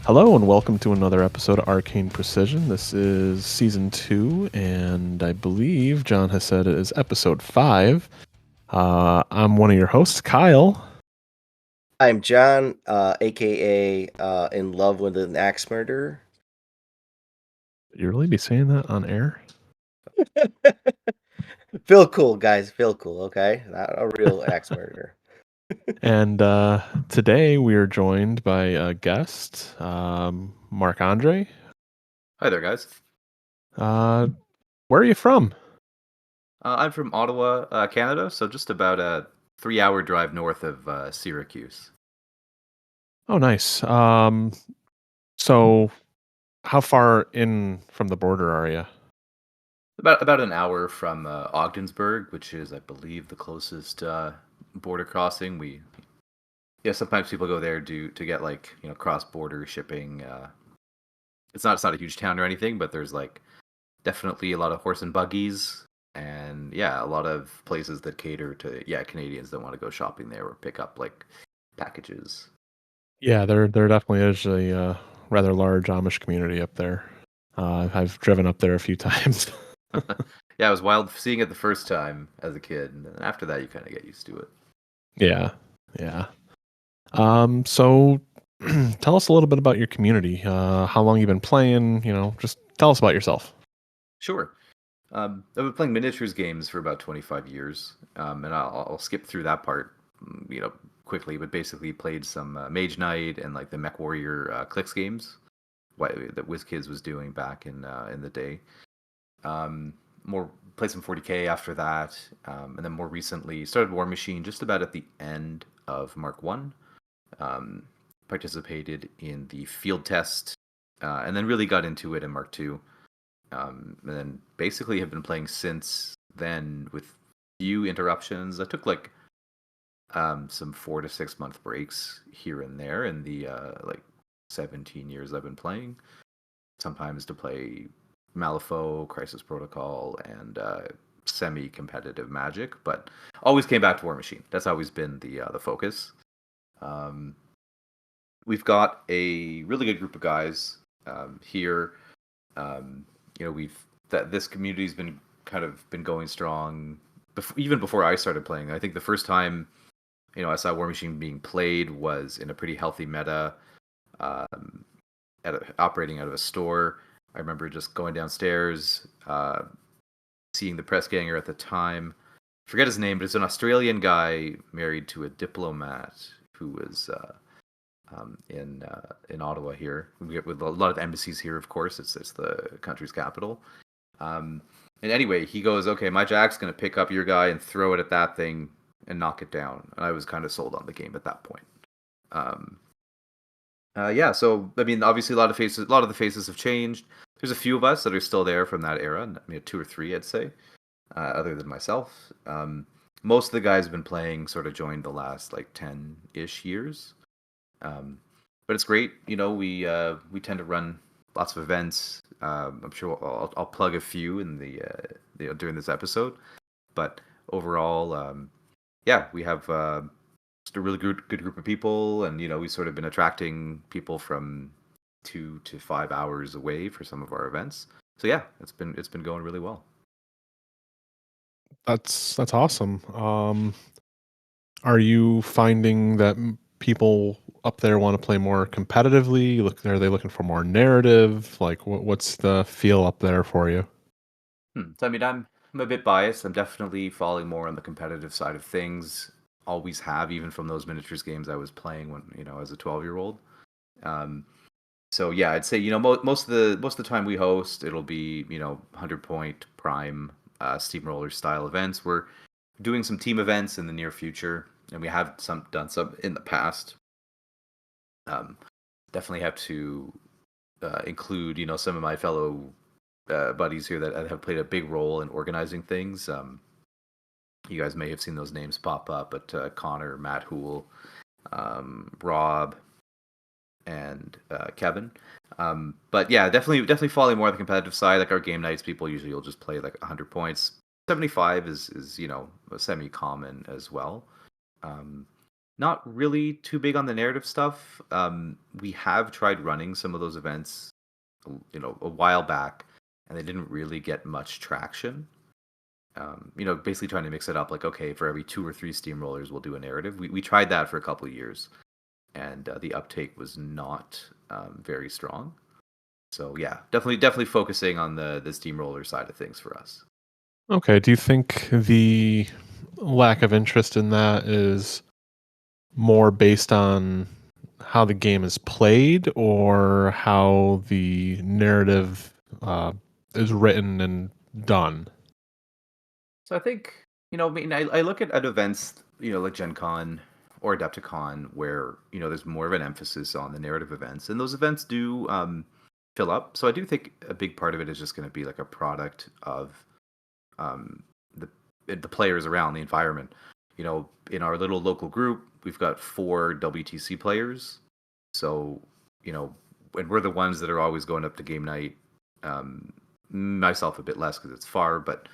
Hello and welcome to another episode of Arcane Precision. This is season 2, and I believe John has said it is episode 5. I'm one of your hosts, Kyle. I'm John, aka in love with an axe murderer. You really be saying that on air? Vilkul, guys, Vilkul, okay? Not a real axe murderer. And today we are joined by a guest, Marc Andre. Hi there, guys. Where are you from? I'm from Ottawa, Canada, so just about a 3-hour drive north of Syracuse. Oh, nice. So how far in from the border are you? About an hour from Ogdensburg, which is, I believe, the closest border crossing. Sometimes people go there to get cross-border shipping. It's not a huge town or anything, but there's definitely a lot of horse and buggies, and a lot of places that cater to Canadians that want to go shopping there or pick up packages. Yeah, there definitely is a rather large Amish community up there. I've driven up there a few times. Yeah, it was wild seeing it the first time as a kid, and then after that, you kind of get used to it. Yeah. So tell us a little bit about your community. How long you've been playing? Just tell us about yourself. Sure. I've been playing miniatures games for about 25 years, and I'll skip through that part, quickly. But basically, played some Mage Knight and the Mech Warrior Clicks games, that WizKids was doing back in the day. Played some 40k after that, and then more recently started Warmachine just about at the end of Mark 1. Participated in the field test, and then really got into it in Mark 2. And then basically have been playing since then with few interruptions. I took some 4 to 6 month breaks here and there in the 17 years I've been playing. Sometimes to play Malifaux, Crisis Protocol, and semi-competitive Magic, but always came back to Warmachine. That's always been the focus. We've got a really good group of guys here. This community's been going strong even before I started playing. I think the first time I saw Warmachine being played was in a pretty healthy meta, operating out of a store. I remember just going downstairs, seeing the press ganger at the time. Forget his name, but it's an Australian guy married to a diplomat who was in Ottawa here. With a lot of embassies here, of course. It's the country's capital. And anyway, he goes, "Okay, my Jack's going to pick up your guy and throw it at that thing and knock it down." And I was kind of sold on the game at that point. So I mean, obviously, a lot of the faces have changed. There's a few of us that are still there from that era. I mean, 2 or 3, I'd say, other than myself. Most of the guys have been playing, sort of joined the last 10-ish years. But it's great. We tend to run lots of events. I'm sure I'll plug a few in the during this episode. But overall, we have just a really good group of people, and we've sort of been attracting people from 2 to 5 hours away for some of our events. So yeah, it's been going really well. That's awesome. Are you finding that people up there want to play more competitively? Are they looking for more narrative? What's the feel up there for you? So I mean, I'm a bit biased. I'm definitely falling more on the competitive side of things. Always have, even from those miniatures games I was playing when as a 12-year-old. So yeah, I'd say most of the time we host, it'll be 100-point prime steamroller style events. We're doing some team events in the near future, and we have done some in the past. Definitely have to include some of my fellow buddies here that have played a big role in organizing things. You guys may have seen those names pop up, but Connor, Matt Hoole, Rob, and Kevin. But yeah, definitely falling more on the competitive side. Like our game nights, people usually will just play 100 points. 75 is semi-common as well. not really too big on the narrative stuff. We have tried running some of those events, a while back, and they didn't really get much traction. Basically trying to mix it up. Like, okay, for every 2 or 3 steamrollers, we'll do a narrative. We tried that for a couple of years, and the uptake was not very strong. So yeah, definitely focusing on the steamroller side of things for us. Okay. Do you think the lack of interest in that is more based on how the game is played or how the narrative is written and done? So I think, I look at events, like Gen Con or Adepticon, where, there's more of an emphasis on the narrative events. And those events do fill up. So I do think a big part of it is just going to be like a product of um, the players around the environment. In our little local group, we've got 4 WTC players. So, and we're the ones that are always going up to game night. Myself a bit less because it's far, but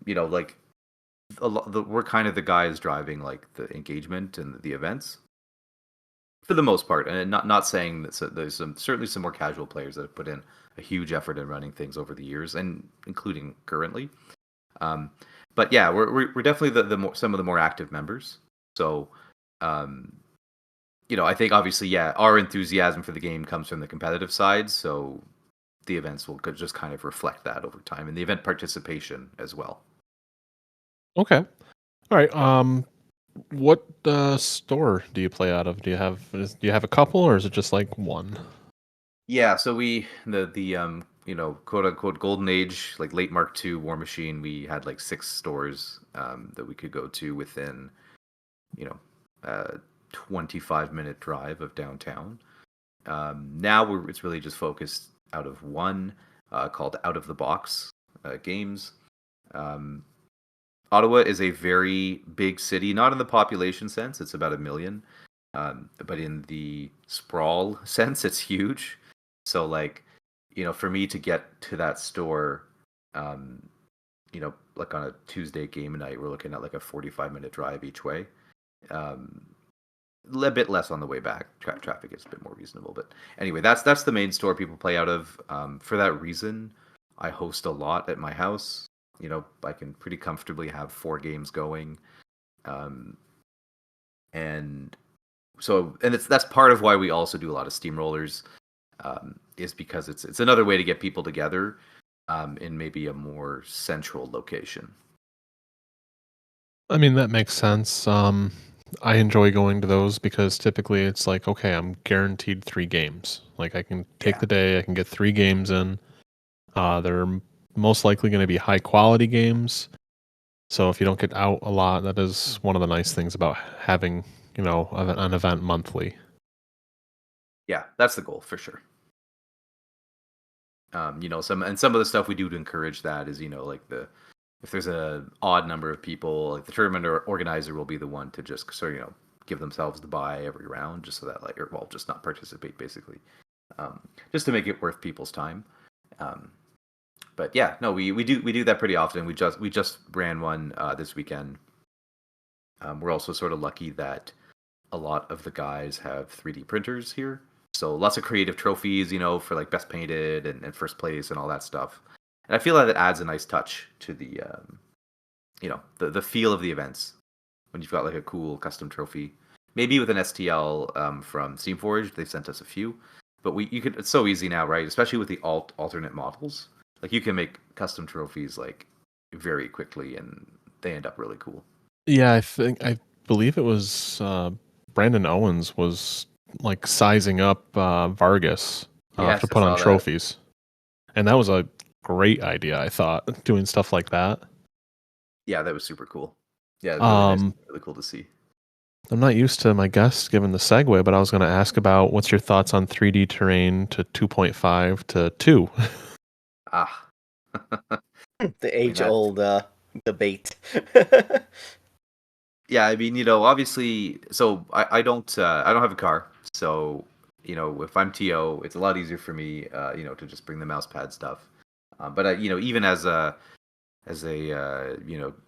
like we're kind of the guys driving like the engagement and the events for the most part. And not saying that there's certainly some more casual players that have put in a huge effort in running things over the years, and including currently. But yeah, we're definitely some of the more active members. So, I think obviously, yeah, our enthusiasm for the game comes from the competitive side. So the events will just kind of reflect that over time, and the event participation as well. Okay. All right. What store do you play out of? Do you have a couple, or is it just like one? Yeah, so the quote unquote golden age, like late Mark II Warmachine, we had like 6 stores that we could go to within, a 25-minute drive of downtown. Now it's really just focused out of one called Out of the Box Games. Ottawa is a very big city, not in the population sense, it's about 1 million, but in the sprawl sense, it's huge. So, like, for me to get to that store, like on a Tuesday game night, we're looking at like a 45-minute drive each way. A bit less on the way back. Traffic is a bit more reasonable, but anyway, that's the main store people play out of. For that reason, I host a lot at my house. I can pretty comfortably have 4 games going, and that's part of why we also do a lot of steamrollers, is because it's another way to get people together in maybe a more central location. I mean, that makes sense. I enjoy going to those because typically it's like, okay, I'm guaranteed 3 games. Like I can take Yeah. the day, I can get 3 games in. They're most likely going to be high quality games. So if you don't get out a lot, that is one of the nice things about having, an event monthly. Yeah, that's the goal for sure. Some of the stuff we do to encourage that is, like if there's a odd number of people, like the tournament organizer will be the one to just sort of, give themselves the bye every round, just so that just not participate basically, just to make it worth people's time. But yeah, no, we do that pretty often. We just ran one this weekend. We're also sort of lucky that a lot of the guys have 3D printers here. So lots of creative trophies, for like best painted and first place and all that stuff. And I feel like that adds a nice touch to the, the feel of the events when you've got like a cool custom trophy. Maybe with an STL from Steamforged, they've sent us a few. But it's so easy now, right? Especially with the alternate models. Like you can make custom trophies like very quickly, and they end up really cool. Yeah, I believe it was Brandon Owens was like sizing up Vargas Yes, to I put on saw that. trophies, and that was a great idea. I thought doing stuff like that. Yeah, that was super cool. Yeah, it was really nice, really cool to see. I'm not used to my guests giving the segue, but I was going to ask about what's your thoughts on 3D terrain to 2.5 to 2? Ah, The age-old debate. yeah, I mean, obviously, so I don't have a car, so if I'm TO, it's a lot easier for me, to just bring the mouse pad stuff. But I, even as a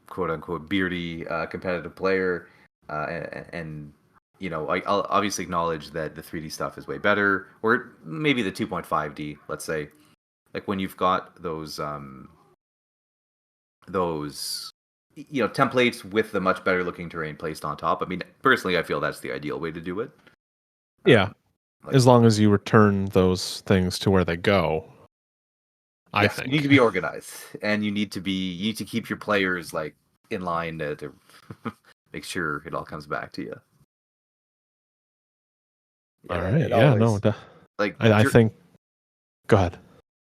quote unquote beardy competitive player, and I'll obviously acknowledge that the 3D stuff is way better, or maybe the 2.5D, let's say. Like when you've got those templates with the much better looking terrain placed on top. I mean, personally, I feel that's the ideal way to do it. Yeah, Like, as long as you return those things to where they go. I yes, think you need to be organized, and you need to keep your players like in line to make sure it all comes back to you. All Yeah, right. it Yeah. No. always. Like I think. Go ahead.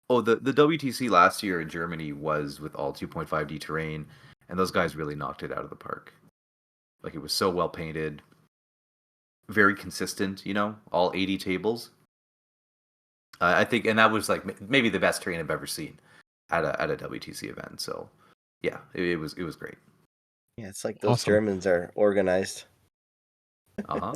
Oh, the WTC last year in Germany was with all 2.5D terrain, and those guys really knocked it out of the park. Like it was so well painted, very consistent. All 80 tables. I think, and that was like maybe the best terrain I've ever seen at a WTC event. So, yeah, it was great. Yeah, it's like those Awesome. Germans are organized. Uh-huh.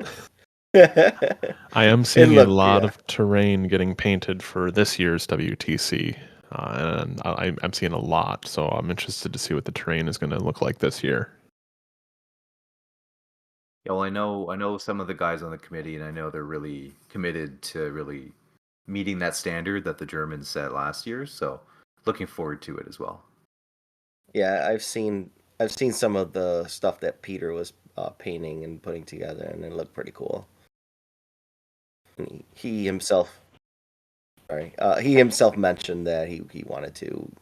I am seeing a look, lot yeah. of terrain getting painted for this year's WTC, and I'm seeing a lot. So I'm interested to see what the terrain is going to look like this year. Yeah, well, I know some of the guys on the committee, and I know they're really committed to really meeting that standard that the Germans set last year. So, looking forward to it as well. Yeah, I've seen some of the stuff that Peter was painting and putting together, and it looked pretty cool. And he himself, he himself mentioned that he wanted to,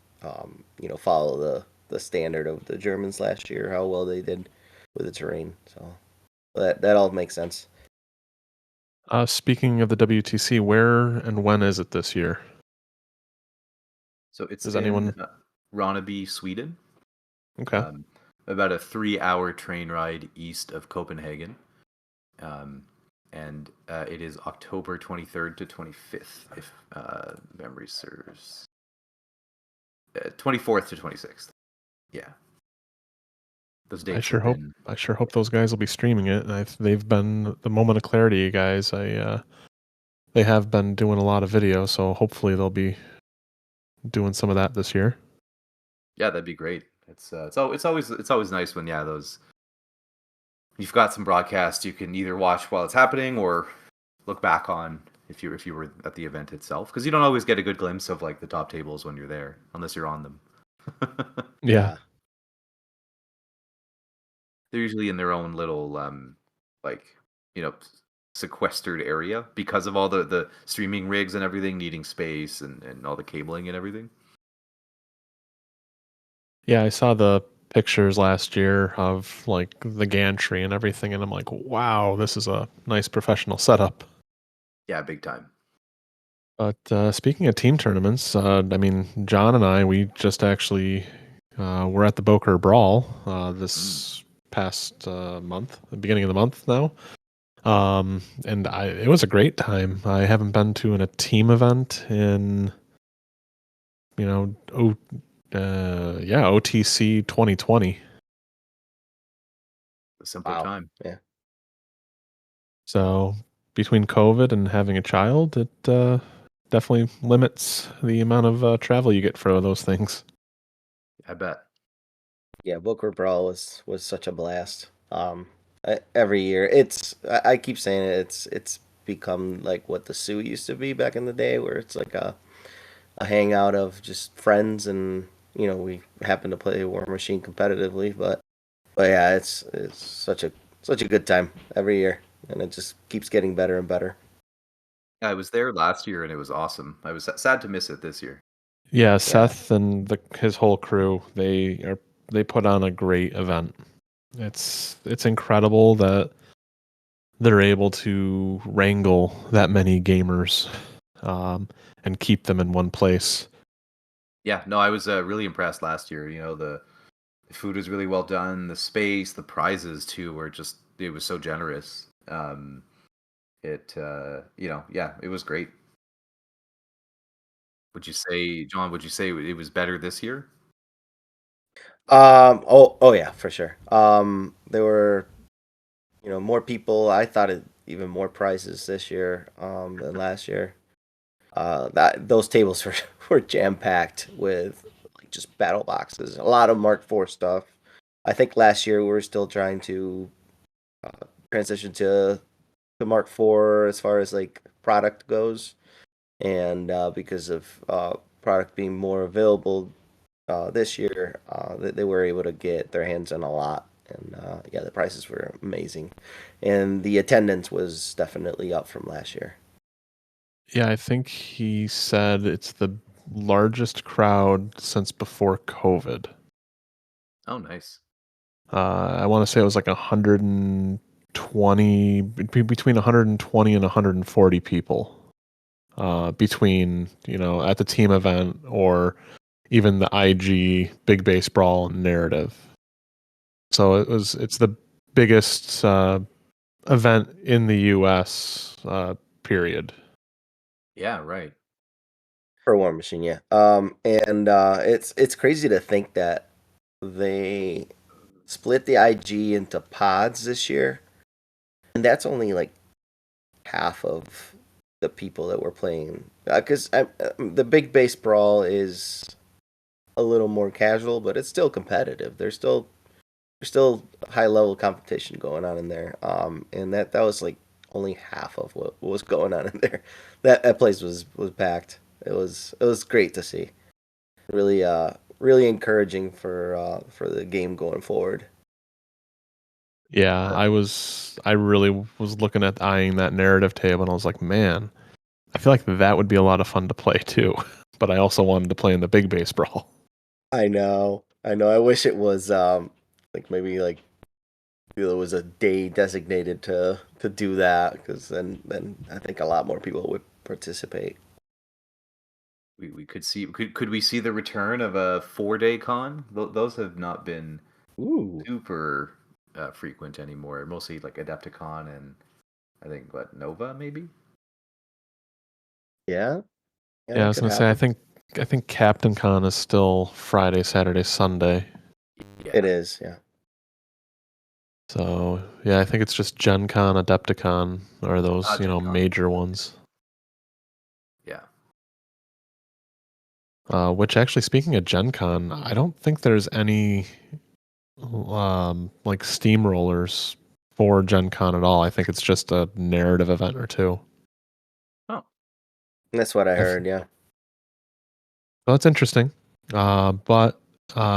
follow the standard of the Germans last year, how well they did with the terrain. So that all makes sense. Speaking of the WTC, where and when is it this year? So it's Does in anyone? Ronneby, Sweden. Okay. About a 3-hour train ride east of Copenhagen. And it is October 23rd to 25th, if memory serves. 24th to 26th. Yeah. Those dates I sure hope those guys will be streaming it. They've been the moment of clarity, guys. They have been doing a lot of video, so hopefully they'll be doing some of that this year. Yeah, that'd be great. It's always nice when those you've got some broadcast you can either watch while it's happening or look back on if you were at the event itself, because you don't always get a good glimpse of like the top tables when you're there unless you're on them. Yeah. They're usually in their own little like you know sequestered area because of all the streaming rigs and everything needing space and all the cabling and everything. Yeah, I saw the pictures last year of like the gantry and everything, and I'm like, wow, this is a nice professional setup. Yeah, big time. But speaking of team tournaments, I mean, John and I, we just actually were at the Boker Brawl this past month, the beginning of the month now. And it was a great time. I haven't been to a team event in, OTC 2020. A simpler Wow. time. Yeah. So between COVID and having a child, it definitely limits the amount of travel you get for those things. I bet. Yeah, Booker Brawl was such a blast. Every year, I keep saying it, it's become like what the Sioux used to be back in the day, where it's like a hangout of just friends, and we happen to play Warmachine competitively, but yeah, it's such a good time every year, and it just keeps getting better and better. I was there last year and it was awesome. I was sad to miss it this year. Yeah, Yeah. Seth and his whole crew, they put on a great event. It's incredible that they're able to wrangle that many gamers and keep them in one place. Yeah, no, I was really impressed last year. The food was really well done. The space, the prizes too, were just it was so generous. It was great. Would you say, John? Would you say it was better this year? Oh yeah, for sure. There were more people. I thought even more prizes this year than last year. That those tables were jam packed with like just battle boxes, a lot of Mark IV stuff. I think last year we were still trying to transition to to Mark IV as far as like product goes, and because of product being more available this year, they were able to get their hands on a lot, and yeah, the prices were amazing, and the attendance was definitely up from last year. Yeah, I think he said it's the largest crowd since before COVID. Oh, nice. I want to say it was like 120, between 120 and 140 people. Between at the team event or even the IG Big Base Brawl narrative. So it's the biggest event in the U.S. Period. Yeah, right. For Warmachine, yeah. And it's crazy to think that they split the IG into pods this year, and that's only like half of the people that were playing. Because the Big Base Brawl is a little more casual, but it's still competitive. There's still high level competition going on in there. And that was like only half of what was going on in there. That place was packed. It was great to see. Really really encouraging for the game going forward. Yeah, I really was looking at eyeing that narrative table, and I was like, man, I feel like that would be a lot of fun to play too. But I also wanted to play in the Big Base Brawl. I know. I know. I wish it was like maybe like there was a day designated to do that, because then I think a lot more people would participate. We could we see the return of a 4-day con? Those have not been Ooh. super frequent anymore. Mostly like Adepticon and I think what Nova maybe. Yeah. Yeah, Yeah, I that was could gonna say happen. I think Captain Con is still Friday, Saturday, Sunday. Yeah. It is, yeah. So yeah, I think it's just Gen Con, Adepticon are those Gen Con. major ones. Yeah. Which actually, speaking of Gen Con, I don't think there's any like steamrollers for Gen Con at all. I think it's just a narrative event or two. Oh. That's what I I've- heard, yeah. So that's interesting. But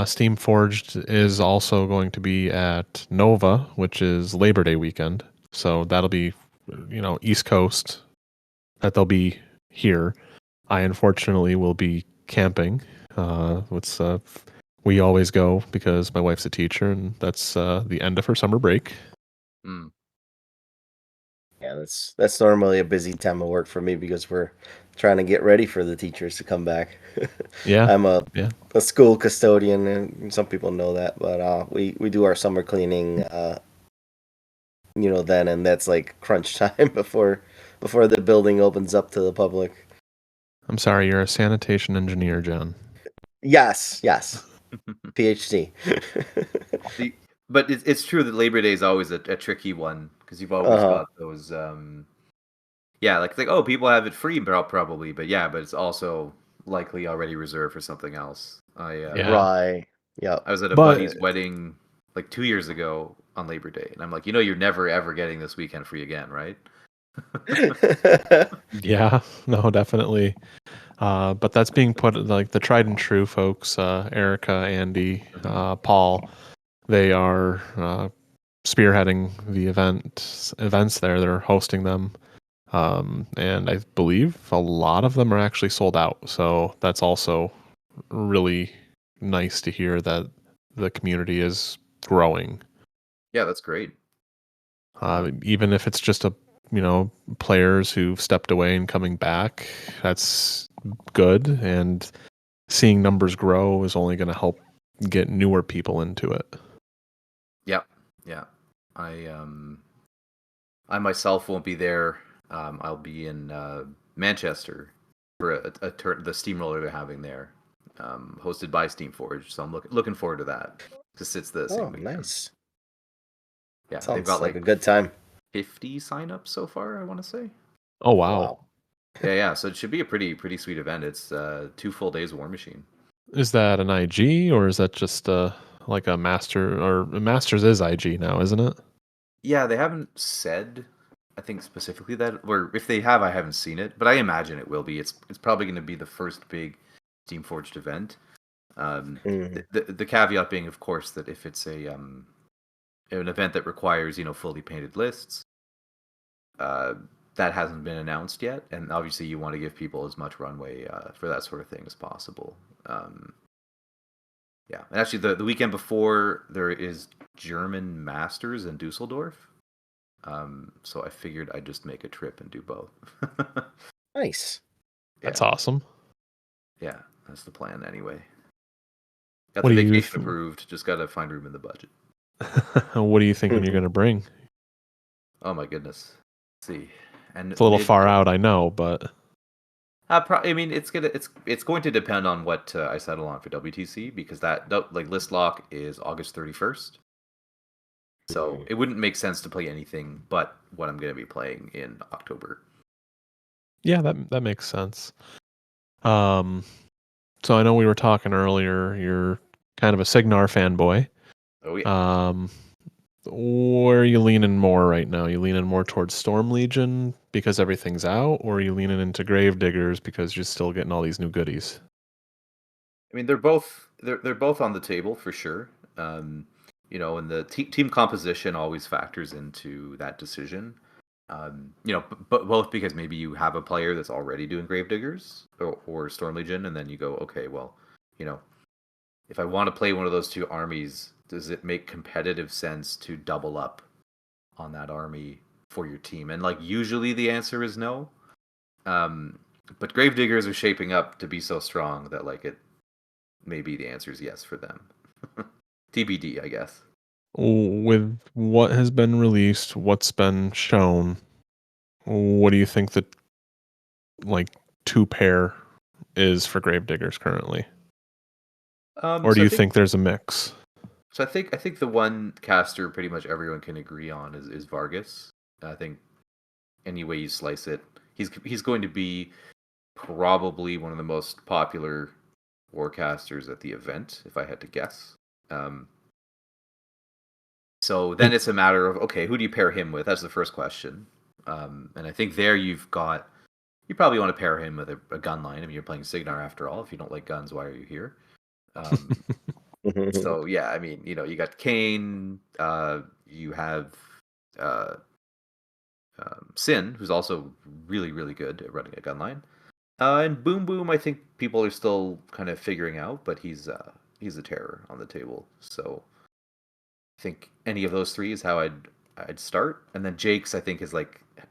Steam Forged is also going to be at Nova, which is Labor Day weekend. So that'll be, East Coast. That they'll be here. I unfortunately will be camping. We always go because my wife's a teacher, and that's the end of her summer break. Mm. Yeah, that's normally a busy time of work for me because we're trying to get ready for the teachers to come back. Yeah, I'm yeah. a school custodian, and some people know that, but we do our summer cleaning, then, and that's like crunch time before the building opens up to the public. I'm sorry, you're a sanitation engineer, John. Yes, PhD. But it's true that Labor Day is always a tricky one because you've always Uh-huh. got those yeah, like oh, people have it free probably, but it's also likely already reserved for something else. Yeah. Right. Yep. I was at a But- buddy's wedding like 2 years ago on Labor Day, and I'm like, you're never ever getting this weekend free again, right? Yeah, no, definitely. But that's being put like the tried and true folks, Erica, Andy, Paul. They are spearheading the events there. They're hosting them. And I believe a lot of them are actually sold out. So that's also really nice to hear that the community is growing. Yeah, that's great. Even if it's just players who've stepped away and coming back, that's good. And seeing numbers grow is only going to help get newer people into it. Yeah. I myself won't be there. I'll be in Manchester for the steamroller they're having there, hosted by Steamforged. So I'm looking forward to that. Because it's the same weekend. Nice. Yeah, Sounds they've got like a good time. 50 signups so far, I want to say. Oh, wow. Yeah. So it should be a pretty sweet event. It's 2 full days of Warmachine. Is that an IG or is that just like a master? Or Masters is IG now, isn't it? Yeah, they haven't said I think specifically that, or if they have, I haven't seen it, but I imagine it will be. It's probably going to be the first big Steamforged event. The caveat being, of course, that if it's an event that requires fully painted lists, that hasn't been announced yet, and obviously you want to give people as much runway for that sort of thing as possible. Yeah, and actually the weekend before there is German Masters in Dusseldorf. So I figured I'd just make a trip and do both. Nice. That's awesome. Yeah, that's the plan anyway. Got What the do you vacation approved. Just got to find room in the budget. What do you think you're going to bring? Oh my goodness. Let's see. And It's a little far out, I know, but I mean, it's going to depend on what I settle on for WTC, because that list lock is August 31st. So it wouldn't make sense to play anything but what I'm going to be playing in October. Yeah, that makes sense. So I know we were talking earlier, you're kind of a Signar fanboy. Oh yeah. Where are you leaning more right now? You leaning more towards Storm Legion because everything's out, or are you leaning into Gravediggers because you're still getting all these new goodies? I mean, they're both on the table for sure. And the team composition always factors into that decision. But both because maybe you have a player that's already doing Gravediggers or Storm Legion, and then you go, okay, well, if I want to play one of those two armies, does it make competitive sense to double up on that army for your team? And usually the answer is no. But Gravediggers are shaping up to be so strong that it maybe the answer is yes for them. TBD, I guess. With what has been released, what's been shown, what do you think the 2-pair is for Gravediggers currently? Or do you think there's a mix? So I think the one caster pretty much everyone can agree on is Vargas. I think any way you slice it, he's going to be probably one of the most popular warcasters at the event, if I had to guess. So then it's a matter of, okay, who do you pair him with? That's the first question. And I think there you probably want to pair him with a gun line. I mean, you're playing Signar after all. If you don't like guns, why are you here? So yeah, I mean, you got Kane, you have Sin, who's also really, really good at running a gun line. And Boom Boom, I think people are still kind of figuring out, but he's a terror on the table. So I think any of those three is how I'd start, and then Jake's I think is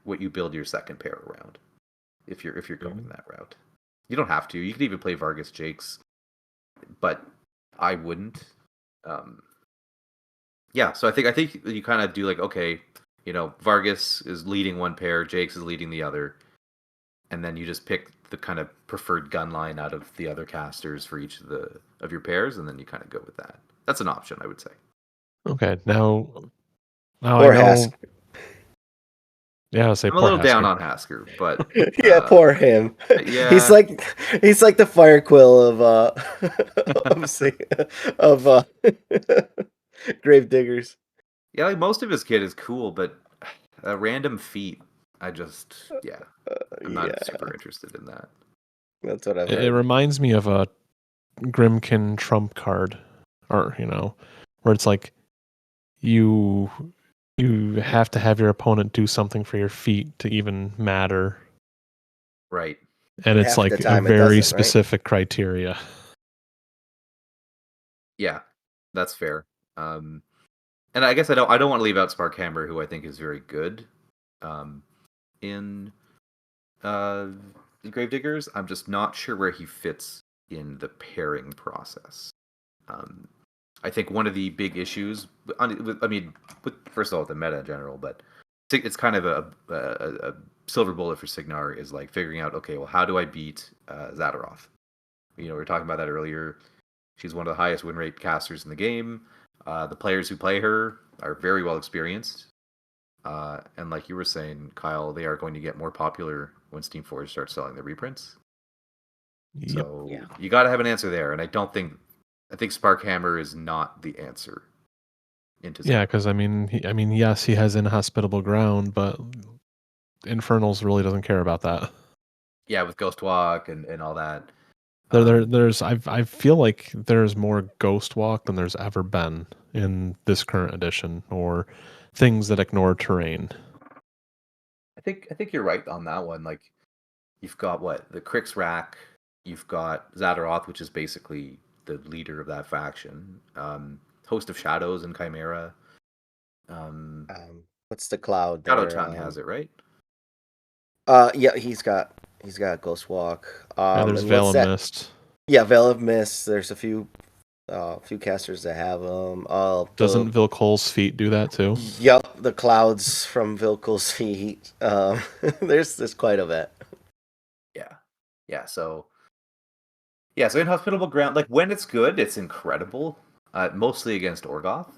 what you build your second pair around. If you're going that route, you don't have to. You could even play Vargas Jake's, but I wouldn't. Yeah, so I think you kind of do okay, Vargas is leading one pair, Jake's is leading the other, and then you just pick the kind of preferred gun line out of the other casters for each of your pairs, and then you kind of go with that. That's an option, I would say. Okay, now poor I know. Hasker. Yeah, I'll say I'm a little down on Hasker, but yeah, poor him. Yeah, he's like the fire quill of Gravediggers. Yeah, most of his kit is cool, but a random feat, I'm not super interested in that. That's what I've It heard. reminds me of a Grimkin trump card, or where it's you have to have your opponent do something for your feat to even matter. Right. And it's a very specific criteria. Yeah, that's fair. And I guess I don't want to leave out Sparkhammer, who I think is very good in Gravediggers. I'm just not sure where he fits in the pairing process. I think one of the big issues, first of all, the meta in general, but it's kind of a silver bullet for Signar is figuring out, okay, well, how do I beat Zadaroth? We were talking about that earlier. She's one of the highest win rate casters in the game. The players who play her are very well experienced. And like you were saying, Kyle, they are going to get more popular when Steamforged starts selling the reprints. Yep. So you got to have an answer there. And I think Sparkhammer is not the answer. Yeah, because yes, he has Inhospitable Ground, but Infernals really doesn't care about that. Yeah, with Ghost Walk and all that. I feel like there's more Ghost Walk than there's ever been in this current edition, or things that ignore terrain. I think you're right on that one. Like, you've got what, the Crix Rack, you've got Zadaroth, which is basically the leader of that faction. Host of Shadows and Chimera. What's the cloud Shadow there? Tongue has it, right? Yeah, he's got Ghost Walk. Yeah, there's And Veil what's of that? Mist. Yeah, Veil of Mist. There's a few casters that have them. Doesn't Vilkul's feet do that too? Yep, the clouds from Vilkul's feet. There's quite a bit. Yeah. So Inhospitable Ground, like when it's good, it's incredible. Mostly against Orgoth.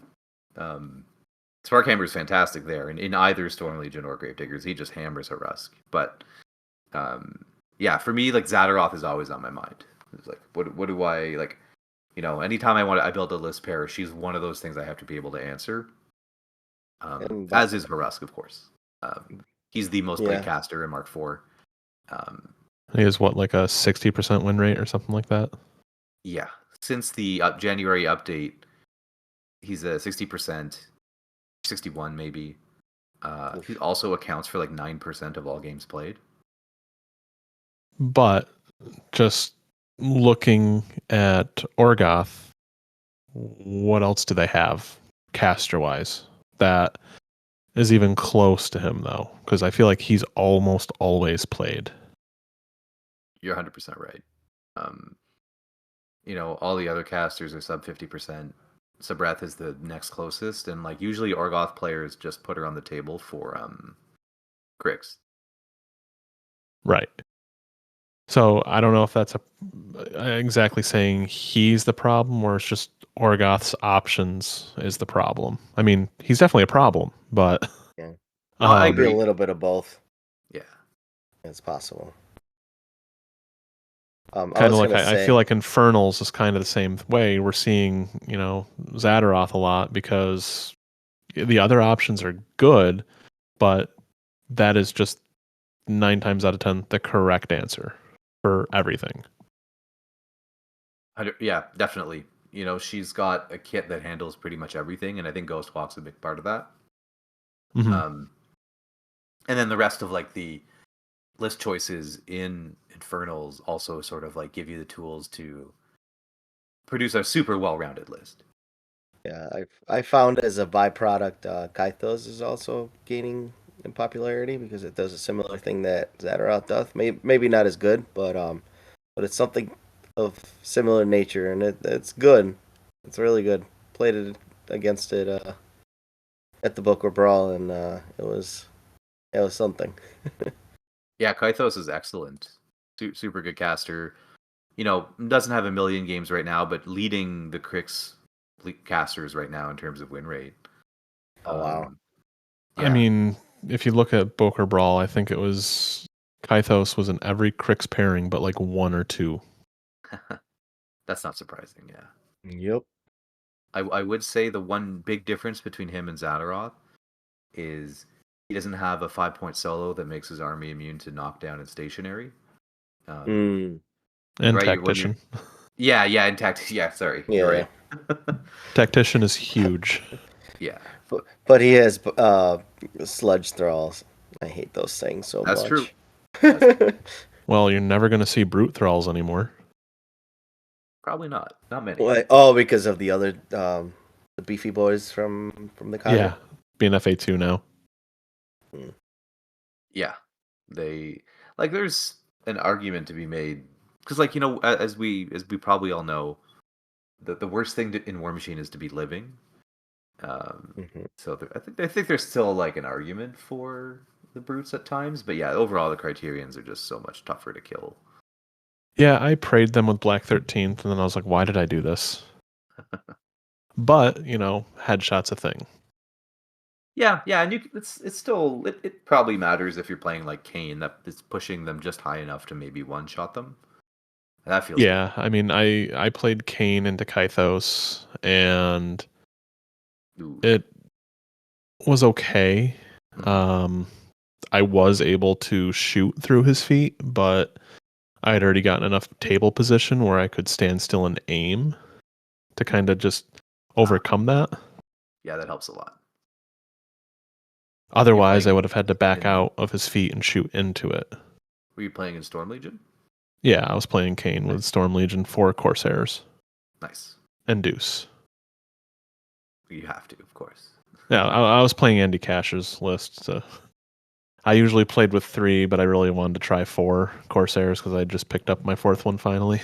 Sparkhammer is fantastic there, and in either Storm Legion or Gravediggers, he just hammers Harusk. But yeah, for me, like Zadaroth is always on my mind. It's like, what do I like? You know, anytime I build a list pair, she's one of those things I have to be able to answer. As is Harusk, of course. He's the most played caster in Mark IV. He has what, like a 60% win rate or something like that? Yeah, since the January update, he's a 60%, 61 maybe. He also accounts for like 9% of all games played. But just looking at Orgoth, what else do they have caster-wise that is even close to him, though? Because I feel like he's almost always played. You're 100% right. You know, all the other casters are sub 50%. Sabreth is the next closest, and like usually Orgoth players just put her on the table for Crix. Right. So I don't know if that's exactly saying he's the problem, or it's just Orgoth's options is the problem. I mean, he's definitely a problem, but Yeah, I maybe agree. a little bit of both. Yeah, It's possible. Kind of like I feel like Infernals is kind of the same way. We're seeing, you know, Zadaroth a lot because the other options are good, but that is just 9 times out of 10 the correct answer for everything. yeah, definitely. You know, she's got a kit that handles pretty much everything, and I think Ghost Walk's a big part of that. Mm-hmm. And then the rest of like the list choices in Infernals also sort of like give you the tools to produce a super well-rounded list. Yeah, I found as a byproduct, Kythos is also gaining in popularity because it does a similar thing that Zadaroth does. Maybe not as good, but it's something of similar nature, and it's good. It's really good. Played it against it at the Booker Brawl, and it was something. Yeah, Kythos is excellent. Super good caster. You know, doesn't have a million games right now, but leading the Crix casters right now in terms of win rate. Oh wow! Yeah. I mean, if you look at Boker Brawl, I think it was Kythos was in every Crix pairing, but like 1 or 2. That's not surprising. Yeah. Yep. I would say the one big difference between him and Zadaroth is he doesn't have a 5-point solo that makes his army immune to knockdown and stationary. And right, Tactician. Yeah, and yeah, sorry. Yeah. You're right. Tactician is huge. Yeah. But he has sludge thralls. I hate those things so much. True. Well, you're never going to see brute thralls anymore. Probably not. Not many. Oh, because of the other the beefy boys from the Congo? Yeah, being FA2 now. Yeah. They like there's an argument to be made because like, you know, as we probably all know, the worst thing in Warmachine is to be living. So I think there's still like an argument for the brutes at times, but yeah, overall the criterions are just so much tougher to kill. Yeah, I prayed them with Black 13th, and then I was like, why did I do this? But, you know, headshot's a thing. Yeah, and it's still it probably matters if you're playing like Kane, that it's pushing them just high enough to maybe one-shot them. That feels good. I mean, I played Kane into Kythos, and it was okay. I was able to shoot through his feet, but I had already gotten enough table position where I could stand still and aim to kind of just overcome that. Yeah, that helps a lot. Otherwise, I playing would have had to back in- out of his feet and shoot into it. Were you playing in Storm Legion? Yeah, I was playing Kane with Storm Legion, 4 Corsairs, Nice. and Deuce. You have to, of course. Yeah, I was playing Andy Cash's list. So I usually played with 3, but I really wanted to try 4 Corsairs because I just picked up my 4th one finally.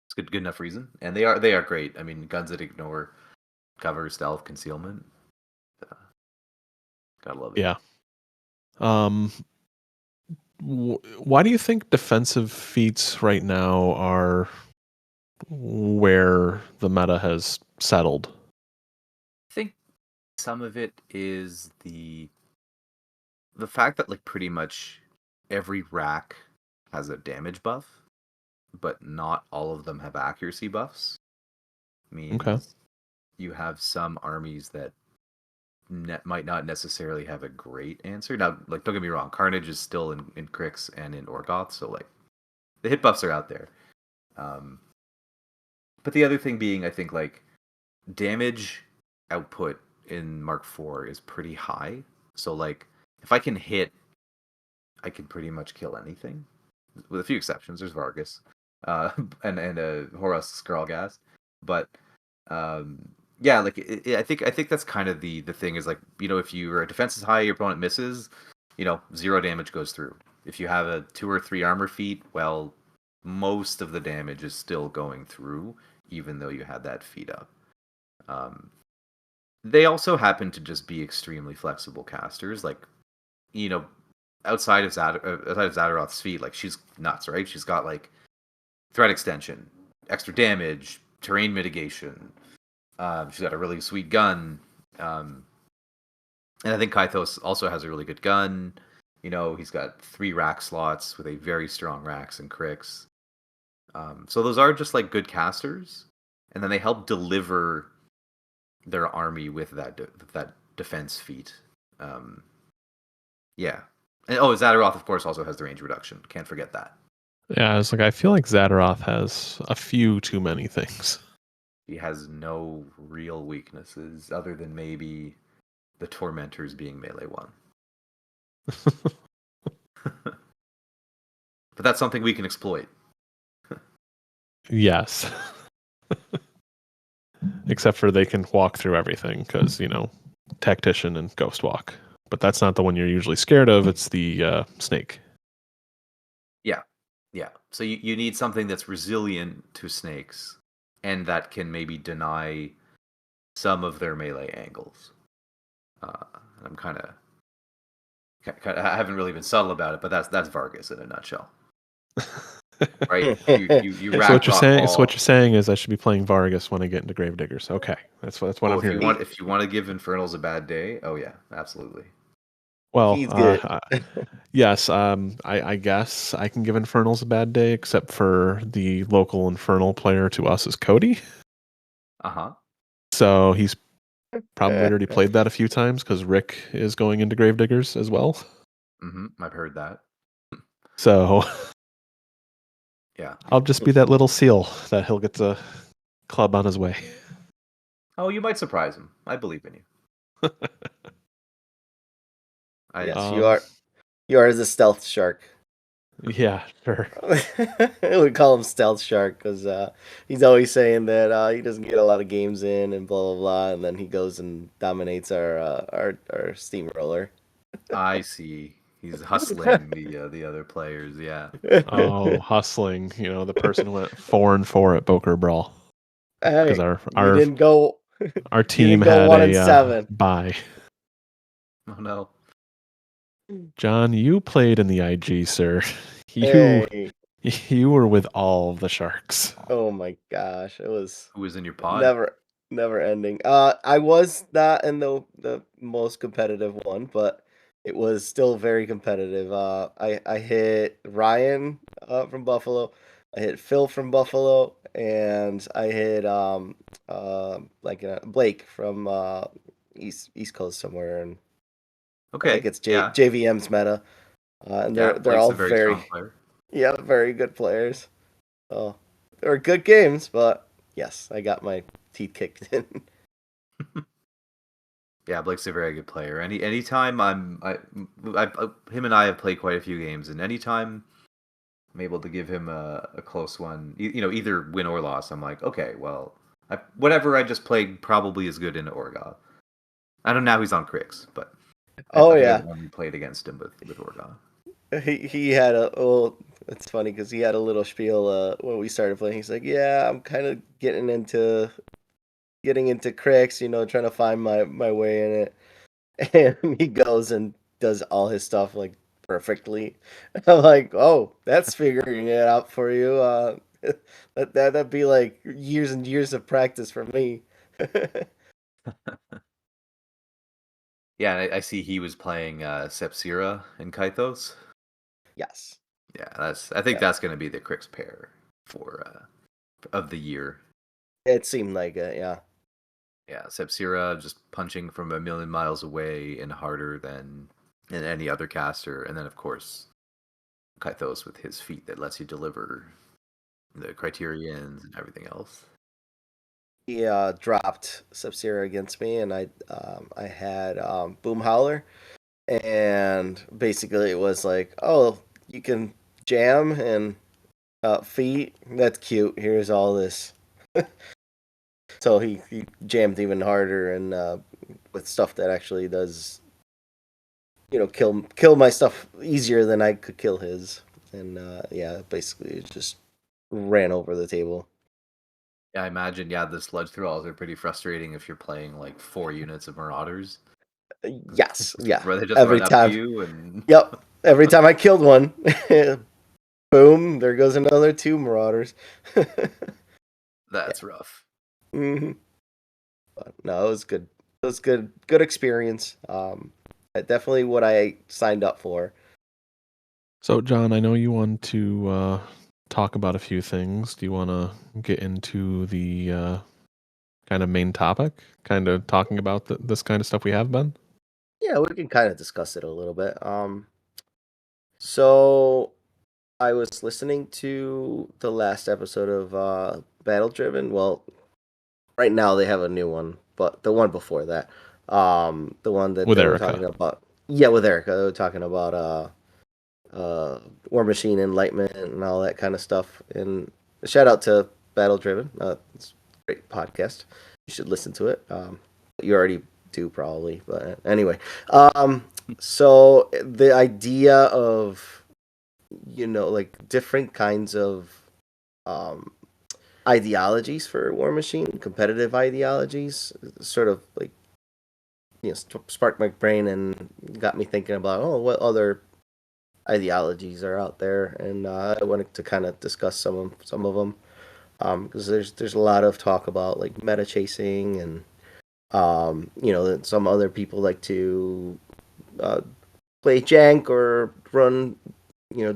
It's good enough reason, and they are great. I mean, guns that ignore cover, stealth, concealment. Gotta love it. Yeah. Why do you think defensive feats right now are where the meta has settled? I think some of it is the fact that like pretty much every rack has a damage buff, but not all of them have accuracy buffs. Means you have some armies that might not necessarily have a great answer. Now, like, don't get me wrong, Carnage is still in Crix and in Orgoth, so like the hit buffs are out there. But the other thing being, I think like damage output in Mark IV is pretty high. So like if I can hit, I can pretty much kill anything, with a few exceptions. There's Vargas, and Horus Skrulgast, but yeah, like I think that's kind of the thing is like, you know, if your defense is high, your opponent misses, you know, 0 damage goes through. If you have a 2 or 3 armor feat, well, most of the damage is still going through, even though you had that feat up. They also happen to just be extremely flexible casters. Like, you know, outside of Zadaroth's feat, like she's nuts, right? She's got like threat extension, extra damage, terrain mitigation. She's got a really sweet gun, and I think Kythos also has a really good gun. You know, he's got 3 rack slots with a very strong racks and cricks. So those are just like good casters, and then they help deliver their army with that defense feat. Yeah, and Zadaroth, of course, also has the range reduction. Can't forget that. Yeah, it's like I feel like Zadaroth has a few too many things. He has no real weaknesses other than maybe the Tormentors being melee 1. But that's something we can exploit. Yes. Except for they can walk through everything because, you know, Tactician and Ghost Walk. But that's not the one you're usually scared of. It's the snake. Yeah. So you need something that's resilient to snakes and that can maybe deny some of their melee angles. I'm kind of I haven't really been subtle about it, but that's Vargas in a nutshell. Right? You So what you're saying? So what you're saying is I should be playing Vargas when I get into Gravediggers. Okay, that's what I'm hearing. If you want to give Infernals a bad day, oh yeah, absolutely. Well, He's good. yes. I guess I can give Infernals a bad day, except for the local Infernal player to us is Cody. So he's probably already played that a few times because Rick is going into Gravediggers as well. I've heard that. So yeah, I'll just be that little seal that he'll get to club on his way. Oh, you might surprise him. I believe in you. Yes, you are. You are the stealth shark. Yeah, sure. We call him Stealth Shark because he's always saying that he doesn't get a lot of games in and blah blah blah, and then he goes and dominates our steamroller. I see. He's hustling the other players. Yeah. Oh, hustling! You know, the person who went 4-4 at Boker Brawl Hey, because you didn't go. our team go had 1-7. bye. Oh no. John, you played in the IG, sir. You were with all the sharks. Oh my gosh, it was. Who was in your pod? Never ending. I was not in the most competitive one, but it was still very competitive. I hit Ryan from Buffalo, I hit Phil from Buffalo, and I hit Blake from East Coast somewhere, and I think Okay, it's yeah, JVM's meta, and yeah. they're Blake's all a very very strong player. yeah very good players. So they're good games, but yes, I got my teeth kicked in. Yeah, Blake's a very good player. Anytime him and I have played quite a few games, and anytime I'm able to give him a close one, either win or loss, I'm like, okay, well, whatever I just played probably is good in Orga. I don't know how he's on Crix, but Oh I forget yeah, what one we played against him with Orga. he had a well. It's funny because he had a little spiel when we started playing. He's like, "Yeah, I'm kind of getting into cracks, trying to find my way in it." And he goes and does all his stuff like perfectly. I'm like, "Oh, that's figuring it out for you." That'd be like years and years of practice for me. Yeah, I see he was playing Sepsira and Kythos. Yes. Yeah, I think Yeah. that's going to be the Crix pair for of the year. It seemed like it, yeah. Yeah, Sepsira just punching from a million miles away and harder than any other caster, and then of course Kythos with his feat that lets you deliver the criterions and everything else. He dropped Sub-Zero against me, and I had Boom Howler, and basically it was like, oh, you can jam and feet. That's cute. Here's all this. So he jammed even harder and with stuff that actually does kill my stuff easier than I could kill his. And yeah, basically it just ran over the table. Yeah, I imagine. Yeah, the sludge thralls are pretty frustrating if you're playing like 4 units of Marauders, Yes, yeah. where they just Every run up to time. you and Yep. Every time I killed one, boom, there goes another two Marauders. Yeah. that's rough. hmm But no, it was good. It was good. Good experience. Definitely what I signed up for. So, John, I know you want to talk about a few things. Do you want to get into the kind of main topic, kind of talking about this kind of stuff we have been? Yeah, we can kind of discuss it a little bit. So I was listening to the last episode of Battle Driven. Well, right now they have a new one, but the one before that, the one that With they were Erica. talking about, yeah, with Erica, they were talking about War Machine Enlightenment and all that kind of stuff. And shout out to Battle Driven. It's a great podcast. You should listen to it. You already do probably, but anyway. So the idea of like different kinds of um, ideologies for War Machine, competitive ideologies, sort of like sparked my brain and got me thinking about what other ideologies are out there, and I wanted to kind of discuss some of them because there's a lot of talk about like meta chasing and that some other people like to uh, play jank or run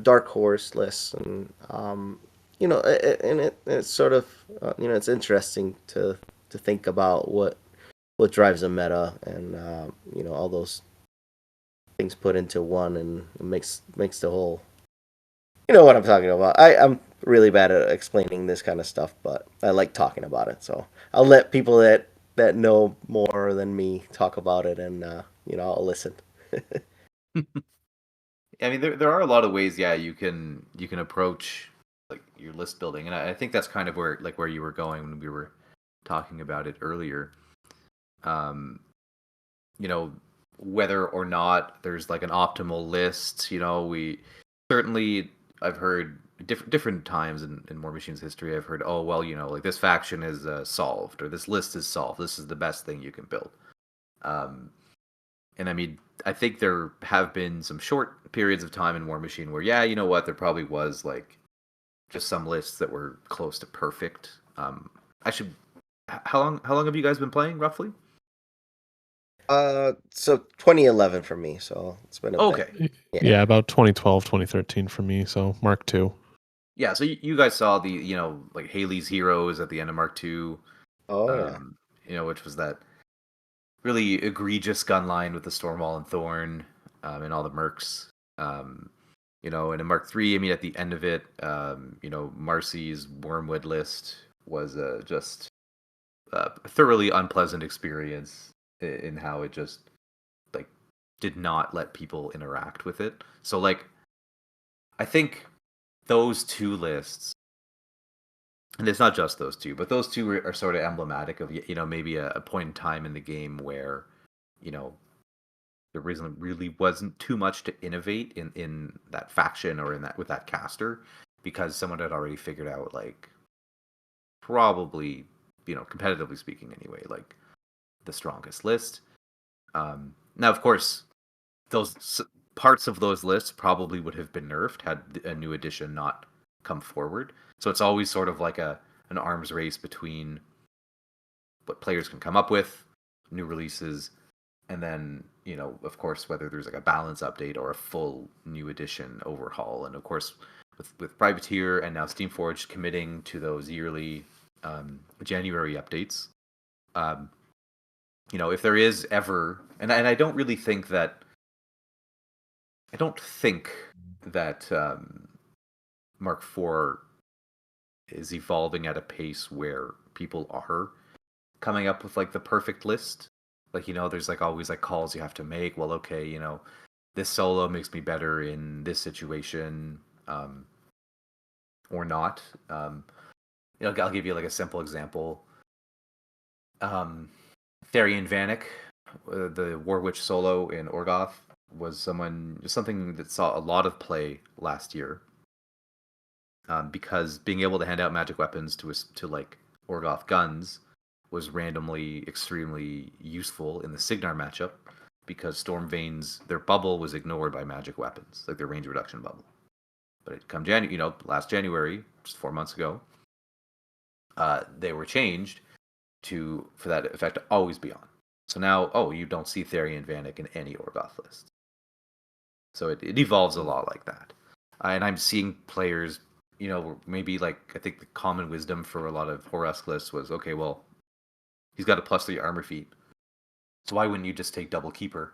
dark horse lists and it's sort of it's interesting to think about what drives a meta and all those things put into one and it makes the whole what I'm talking about. I'm really bad at explaining this kind of stuff, but I like talking about it. So I'll let people that know more than me talk about it, and I'll listen. I mean, there are a lot of ways. Yeah, you can approach like your list building, and I think that's kind of where you were going when we were talking about it earlier. Um, you know, whether or not there's like an optimal list. We certainly I've heard different times in War Machine's history. I've heard, oh well, like this faction is solved or this list is solved. This is the best thing you can build. Um, and I mean, I think there have been some short periods of time in War Machine where, yeah, you know what, there probably was like just some lists that were close to perfect. I should. How long have you guys been playing roughly? So 2011 for me, so it's been a bit. Okay. Yeah, about 2012, 2013 for me. So Mark II. Yeah, so you guys saw the like Haley's Heroes at the end of Mark II, Oh yeah. which was that really egregious gun line with the Stormwall and Thorn, and all the mercs. You know, and in Mark III, I mean, at the end of it, you know, Marcy's Wormwood list was just a thoroughly unpleasant experience in how it just like did not let people interact with it. So like, I think those two lists, and it's not just those two, but those two are sort of emblematic of, you know, maybe a point in time in the game where, you know, there really wasn't too much to innovate in that faction or in that with that caster, because someone had already figured out, like, probably, you know, competitively speaking anyway, like the strongest list. Now, of course, those parts of those lists probably would have been nerfed had a new edition not come forward. So it's always sort of like an arms race between what players can come up with, new releases, and then, you know, of course, whether there's like a balance update or a full new edition overhaul. And of course, with Privateer and now Steamforged committing to those yearly January updates, you know, if there is ever, and I don't really think that, I don't think that Mark IV is evolving at a pace where people are coming up with like the perfect list. Like, you know, there's like always like calls you have to make. Well, okay, you know, this solo makes me better in this situation, or not. You know, I'll give you like a simple example. Therian Vanek, the War Witch solo in Orgoth, was something that saw a lot of play last year. Because being able to hand out magic weapons to like Orgoth guns was randomly extremely useful in the Signar matchup, because Stormvane's, their bubble was ignored by magic weapons, like their range reduction bubble. But it come last January, just 4 months ago, they were changed for that effect to always be on. So now, you don't see Therian Vanek in any Orgoth list. So it evolves a lot like that. And I'm seeing players, you know, maybe like, I think the common wisdom for a lot of Horus lists was, okay, well, he's got a +3 armor feat, so why wouldn't you just take Double Keeper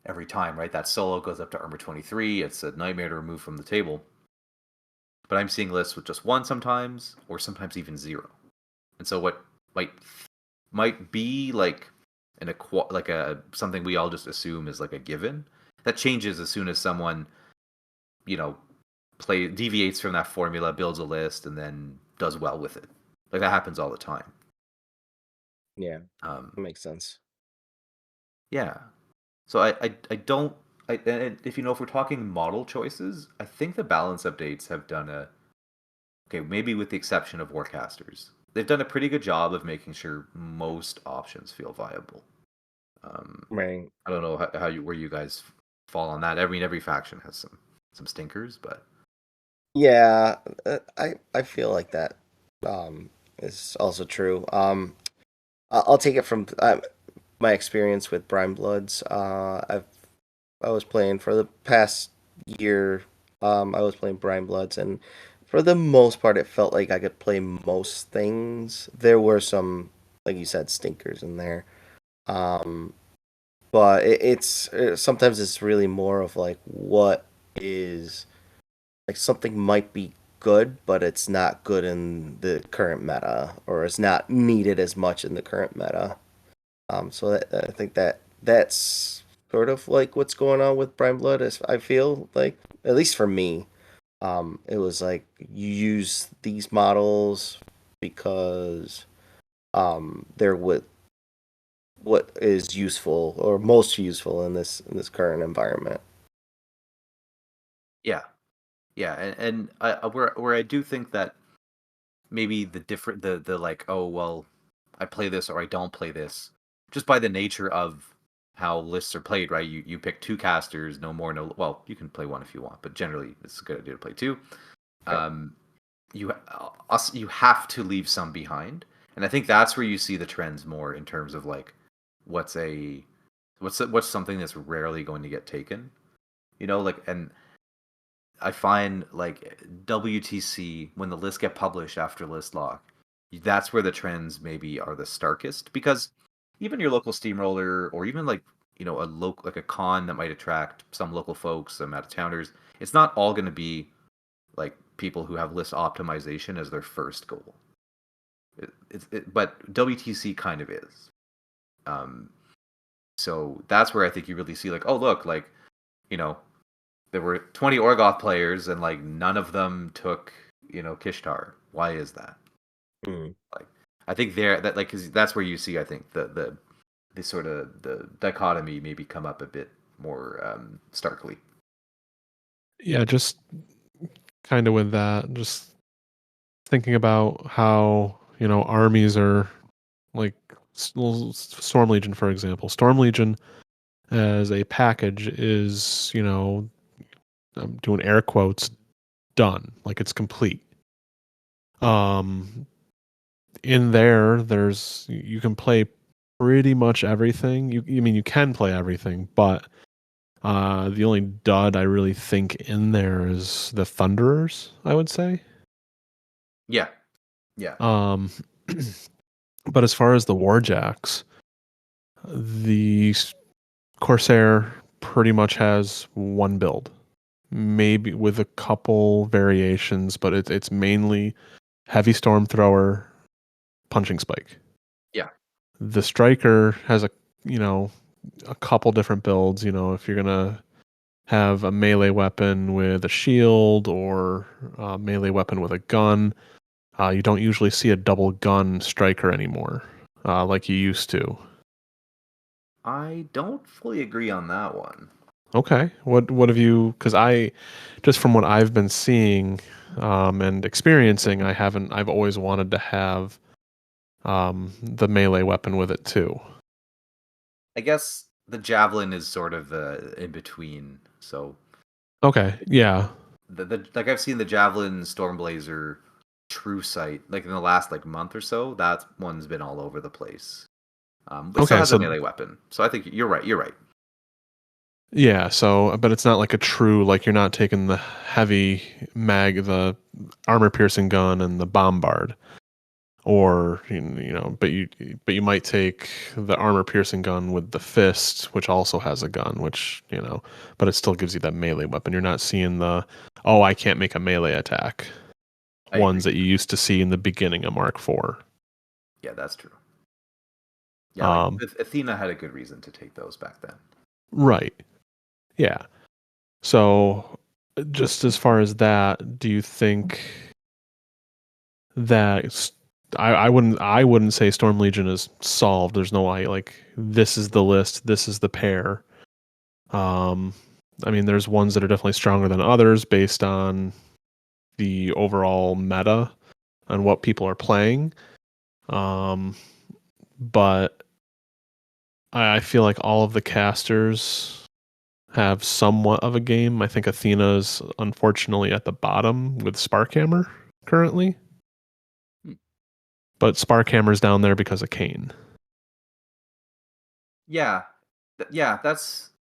every time, right? That solo goes up to armor 23. It's a nightmare to remove from the table. But I'm seeing lists with just 1 sometimes, or sometimes even 0. And so what might be like something we all just assume is like a given, that changes as soon as someone, you know, deviates from that formula, builds a list, and then does well with it. Like, that happens all the time. Yeah, that makes sense. Yeah. So I don't, and if we're talking model choices, I think the balance updates have done okay, maybe with the exception of Warcasters, they've done a pretty good job of making sure most options feel viable. Right. I don't know where you guys fall on that. I mean, every faction has some stinkers, but Yeah, I feel like that is also true. I'll take it from my experience with Brine Bloods. I was playing for the past year. I was playing Brine Bloods, and for the most part, it felt like I could play most things. There were some, like you said, stinkers in there. Um, but sometimes it's really more of like what is, like, something might be good, but it's not good in the current meta, or it's not needed as much in the current meta. So I think that's sort of like what's going on with Prime Blood. Is, I feel like, at least for me, it was like you use these models because they're what is useful or most useful in this current environment. yeah, yeah, and where I do think that maybe the like, oh well, I play this or I don't play this, just by the nature of how lists are played, right? You pick 2 casters, no more, no, well, you can play 1 if you want, but generally it's a good idea to play 2. Okay. You have to leave some behind, and I think that's where you see the trends more in terms of like what's something that's rarely going to get taken, you know, like. And I find like WTC, when the lists get published after list lock, that's where the trends maybe are the starkest, because even your local steamroller, or even like a local like a con that might attract some local folks, some out of towners. It's not all going to be like people who have list optimization as their first goal. But WTC kind of is. Um, so that's where I think you really see like, oh look, like there were 20 Orgoth players and like none of them took Kishtar. Why is that? Like I think cause that's where you see I think the sort of the dichotomy maybe come up a bit more starkly. Yeah, just kind of with that, just thinking about how armies are like Storm Legion, for example. Storm Legion as a package is, I'm doing air quotes, done. Like it's complete. In there's you can play pretty much everything. You can play everything, but the only dud I really think in there is the Thunderers, I would say. Yeah. Yeah. But as far as the Warjacks, the Corsair pretty much has one build, maybe with a couple variations, but it's mainly heavy storm thrower, punching spike. Yeah. The Striker has a couple different builds. If you're gonna have a melee weapon with a shield or a melee weapon with a gun, you don't usually see a double gun Striker anymore, like you used to. I don't fully agree on that one. Okay. What have you? Because just from what I've been seeing and experiencing, I've always wanted to have the melee weapon with it too. I guess the javelin is sort of the in between. So Okay. Yeah. like I've seen the javelin Stormblazer true sight like in the last like month or so. That one's been all over the place. But it still Okay. has a So melee weapon. So I think you're right. You're right. yeah. So, but it's not like a true like you're not taking the heavy the armor piercing gun and the bombard. Or but you might take the armor piercing gun with the fist, which also has a gun, which but it still gives you that melee weapon. You're not seeing I can't make a melee attack I ones agree. that you used to see in the beginning of Mark IV. Yeah, that's true. Yeah, like Um, Athena had a good reason to take those back then. right. Yeah. So, just as far as that, do you think that I wouldn't say Storm Legion is solved. There's no way like this is the list, this is the pair. I mean, there's ones that are definitely stronger than others based on the overall meta and what people are playing. But I feel like all of the casters have somewhat of a game. I think Athena's unfortunately at the bottom with Sparkhammer currently. But Sparkhammer's down there because of Kane. Yeah, yeah, that's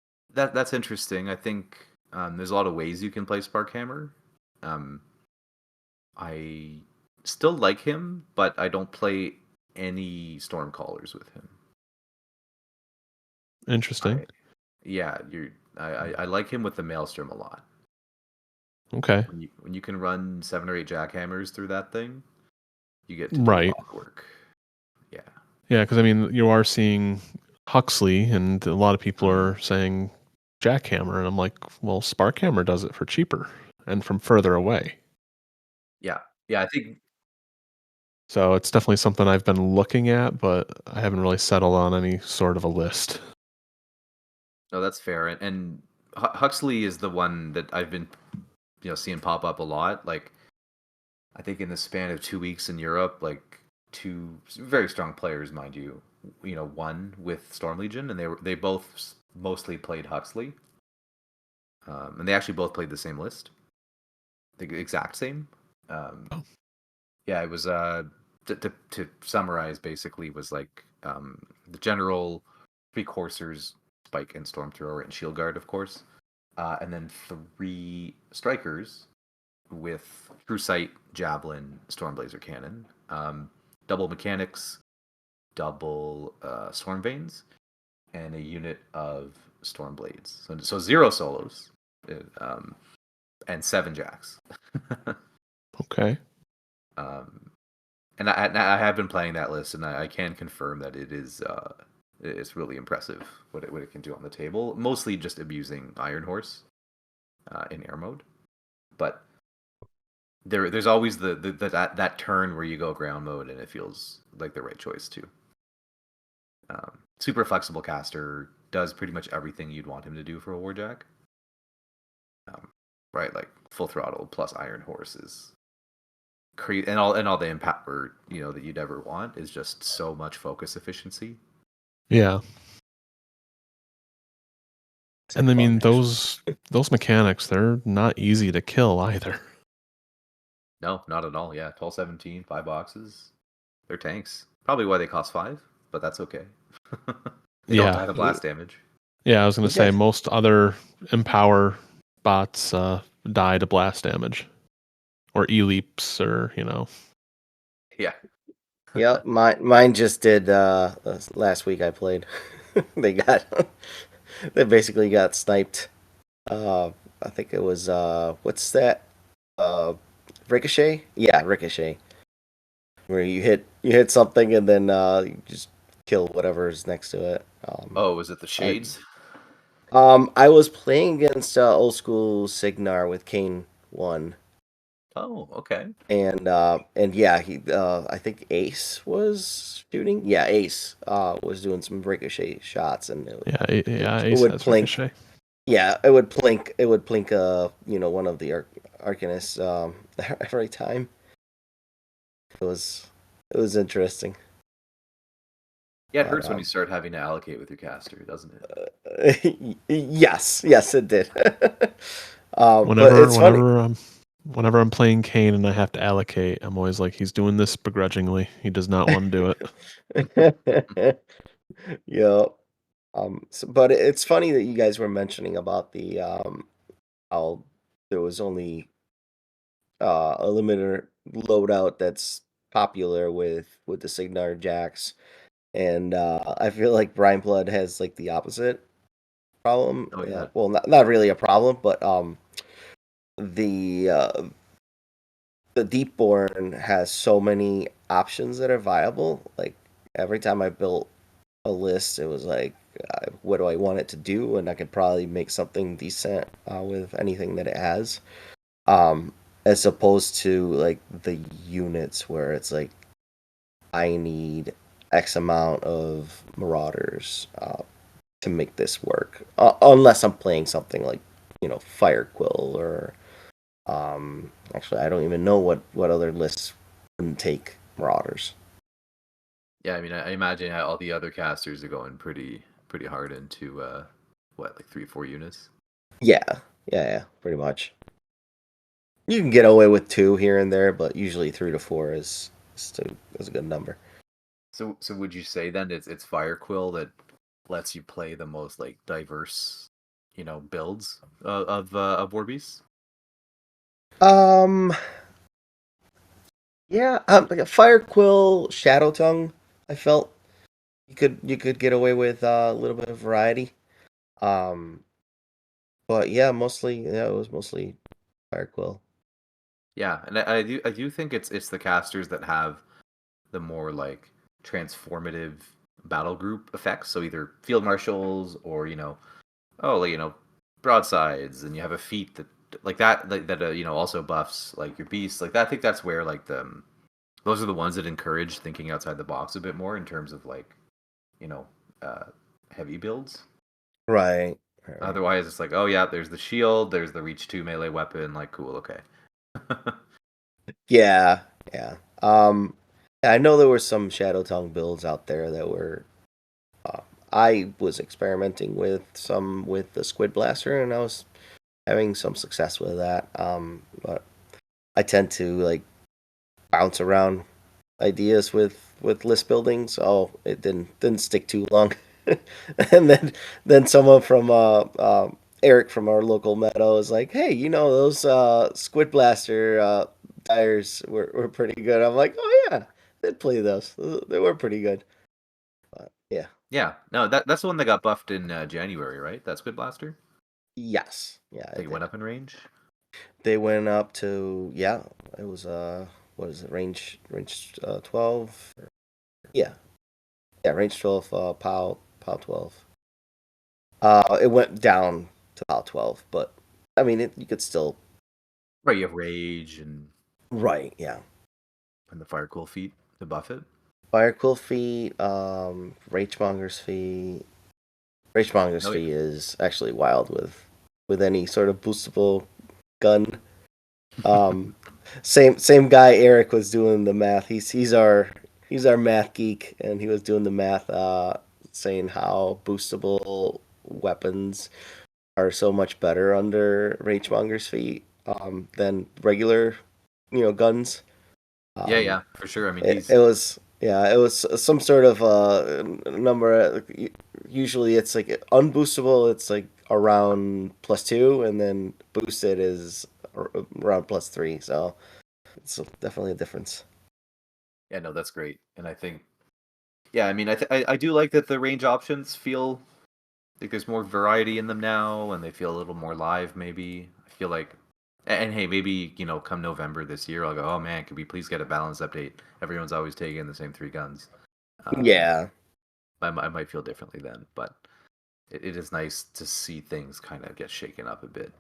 interesting. I think there's a lot of ways you can play Sparkhammer. I still like him, but I don't play any Stormcallers with him. Interesting. I like him with the Maelstrom a lot. Okay. When you can run 7 or 8 jackhammers through that thing, you get to do Right. a lot of work. Yeah. Yeah, because I mean, you are seeing Huxley, and a lot of people are saying Jackhammer, and I'm like, well, Sparkhammer does it for cheaper and from further away. Yeah. Yeah, I think So it's definitely something I've been looking at, but I haven't really settled on any sort of a list. no, that's fair. And Huxley is the one that I've been seeing pop up a lot. Like I think in the span of 2 weeks in Europe, like 2 very strong players, mind you, won with Storm Legion, and they both mostly played Huxley, and they actually both played the same list, the exact same. Yeah, it was to summarize, basically was like the general 3 coursers, Spike and Storm Thrower and Shield Guard, of course, and then 3 strikers with True Sight, Javelin, Stormblazer Cannon, double mechanics, double Storm Veins and a unit of Storm Blades. So 0 solos, and 7 jacks. Okay. And I have been playing that list, and I can confirm that it's really impressive what it can do on the table. Mostly just abusing Iron Horse in air mode, but there's always that turn where you go ground mode, and it feels like the right choice too. Super flexible caster, does pretty much everything you'd want him to do for a Warjack. Right, like full throttle plus Iron Horse is and all the empower that you'd ever want is just so much focus efficiency. Yeah. And I mean those mechanics, they're not easy to kill either. No, not at all. Yeah, 12-17, 5 boxes. They're tanks. Probably why they cost 5, but that's okay. They don't die to blast damage. Yeah, I was gonna say most other Empower bots die to blast damage. Or E-leaps, or Yeah. Yep, mine just did last week I played. They basically got sniped. I think it was what's that? Ricochet? Yeah, Ricochet. Where you hit something and then you just kill whatever's next to it. Was it the Shades? I was playing against old school Signar with Kane 1. Oh, okay. And yeah, he I think Ace was shooting. Yeah, Ace was doing some ricochet shots, and Ace would has plink. Ricochet. Yeah, it would plink. It would plink. One of the Arcanists every time. It was interesting. Yeah, it hurts when you start having to allocate with your caster, doesn't it? Yes, it did. Whenever I'm playing Kane and I have to allocate, I'm always like, he's doing this begrudgingly. He does not want to do it. Yeah. But it's funny that you guys were mentioning about the how there was only a limited loadout that's popular with the Signar Jacks, and I feel like Brian Blood has like the opposite problem. Oh, yeah. Well, not really a problem, but the Deepborn has so many options that are viable. Like every time I built a list, it was like, what do I want it to do? And I could probably make something decent with anything that it has. As opposed to like the units where it's like, I need X amount of Marauders to make this work. Unless I'm playing something like, Firequill or actually, I don't even know what other lists wouldn't take Marauders. Yeah, I mean, I imagine all the other casters are going pretty hard into like 3-4 units. Yeah, pretty much. You can get away with 2 here and there, but usually 3 to 4 is a good number. So would you say then it's Firequill that lets you play the most like diverse, builds of Warbeasts? Yeah, like a Firequill, Shadow Tongue, I felt you could get away with a little bit of variety. But yeah, it was mostly Firequill. Yeah, and I do think it's the casters that have the more like transformative battle group effects. So either field marshals or broadsides, and you have a feat that also buffs like your beasts. Like that, I think that's where like those are the ones that encourage thinking outside the box a bit more in terms of like heavy builds. Right. Otherwise, it's like, oh yeah, there's the shield, there's the reach 2 melee weapon. Like, cool, okay. Yeah. I know there were some Shadow Tongue builds out there that were. I was experimenting with the Squid Blaster, and I was having some success with that. But I tend to like bounce around ideas with list building, so it didn't stick too long. And then someone from Eric from our local meadow is like, hey, those Squid Blaster tires were pretty good. I'm like, oh yeah, did play those. They were pretty good. But yeah, Yeah, no, that's the one that got buffed in January, right? That Squid Blaster. yes, yeah, I it think it went did. up in range. They went up to it was what is it, range 12? Yeah, yeah, range 12, POW 12. It went down to POW 12, but I mean, you could still. Right, you have Rage Right, yeah. and the Fire Cool feat to buff it. Fire Cool feat, Ragemonger's Oh yeah. fee is actually wild with any sort of boostable gun. Um, same guy Eric was doing the math. He's our math geek, and he was doing the math, saying how boostable weapons are so much better under Ragemonger's feet, than regular, guns. Yeah, Um, yeah, for sure. I mean, it was, yeah, it was some sort of number. Usually, it's like unboostable. It's like around +2, and then boosted is around +3. So it's definitely a difference. yeah, no, that's great. And I think, yeah, I mean, I do like that the range options feel like there's more variety in them now, and they feel a little more live. Maybe I feel like, and hey, maybe come November this year, I'll go, oh man, could we please get a balance update? Everyone's always taking the same 3 guns. Yeah, I might feel differently then, but it is nice to see things kind of get shaken up a bit.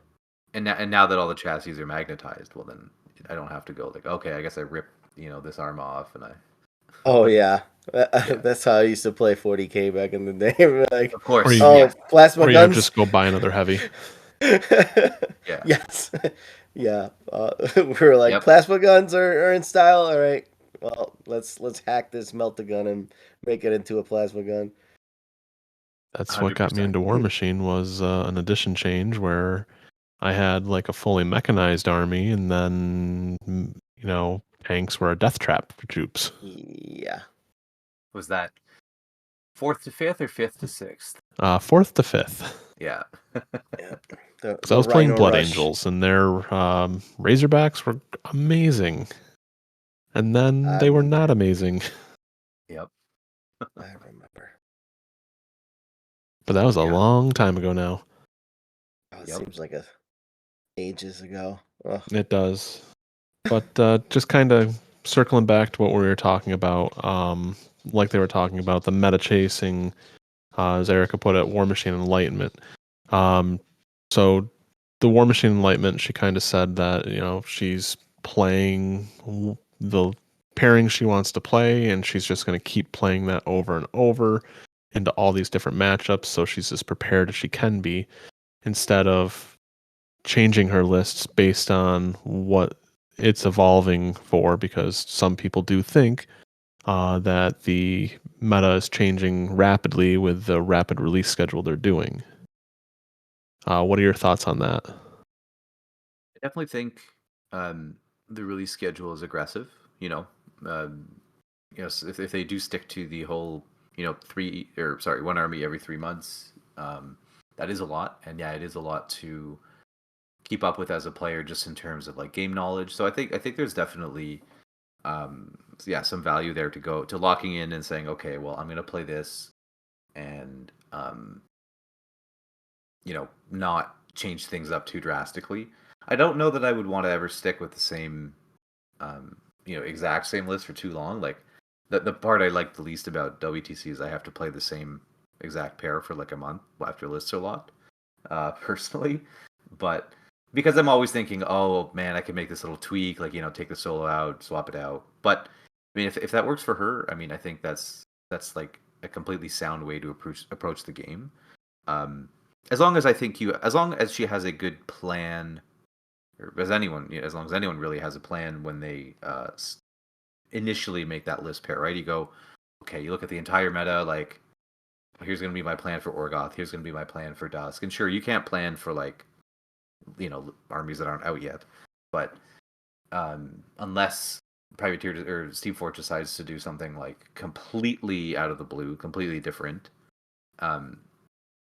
And now that all the chassis are magnetized, well then I don't have to go like, okay, I guess I rip this arm off and I oh yeah. yeah, That's how I used to play 40K back in the day. Like, of Or course, you, yeah, oh, plasma just guns. go buy another heavy. yeah, Yes. Yeah. We were like, yep. plasma guns are in style. All right. Well, let's hack this melt the gun and make it into a plasma gun. That's what got me 100%. into Warmachine was an edition change where I had like a fully mechanized army, and then tanks were a death trap for troops. Yeah. Was that 4th to 5th or 5th to 6th? 4th to 5th. Yeah. Yeah. The Because I the was playing Rhino Blood Rush. Angels, and their Razorbacks were amazing, and then I they were remember. not amazing. Yep. I remember. But that was a Yeah. long time ago now. Oh, it Yep. seems like ages ago. Ugh. It does. But just kind of circling back to what we were talking about, like they were talking about the meta chasing, as Erica put it, Warmachine Enlightenment. So the Warmachine Enlightenment, she kind of said that she's playing the pairing she wants to play, and she's just going to keep playing that over and over into all these different matchups. So she's as prepared as she can be, instead of changing her lists based on what it's evolving for, because some people do think that the meta is changing rapidly with the rapid release schedule they're doing. What are your thoughts on that? I definitely think the release schedule is aggressive. Um, if they do stick to the whole, 1 army every 3 months, that is a lot. And yeah, it is a lot to keep up with as a player, just in terms of like game knowledge. So I think there's definitely some value there to go to locking in and saying, okay, well, I'm going to play this and not change things up too drastically. I don't know that I would want to ever stick with the same exact same list for too long. Like the part I like the least about WTC is I have to play the same exact pair for like a month after lists are locked, personally. But because I'm always thinking, oh man, I can make this little tweak, like take the solo out, swap it out. But I mean, if that works for her, I mean, I think that's like a completely sound way to approach the game. Um, as long as she has a good plan, or as long as anyone really has a plan when they initially make that list pair, right? You go, okay, you look at the entire meta, like here's going to be my plan for Orgoth, here's going to be my plan for Dusk, and sure, you can't plan for like armies that aren't out yet, but unless Privateer or Steamforge decides to do something like completely out of the blue, completely different,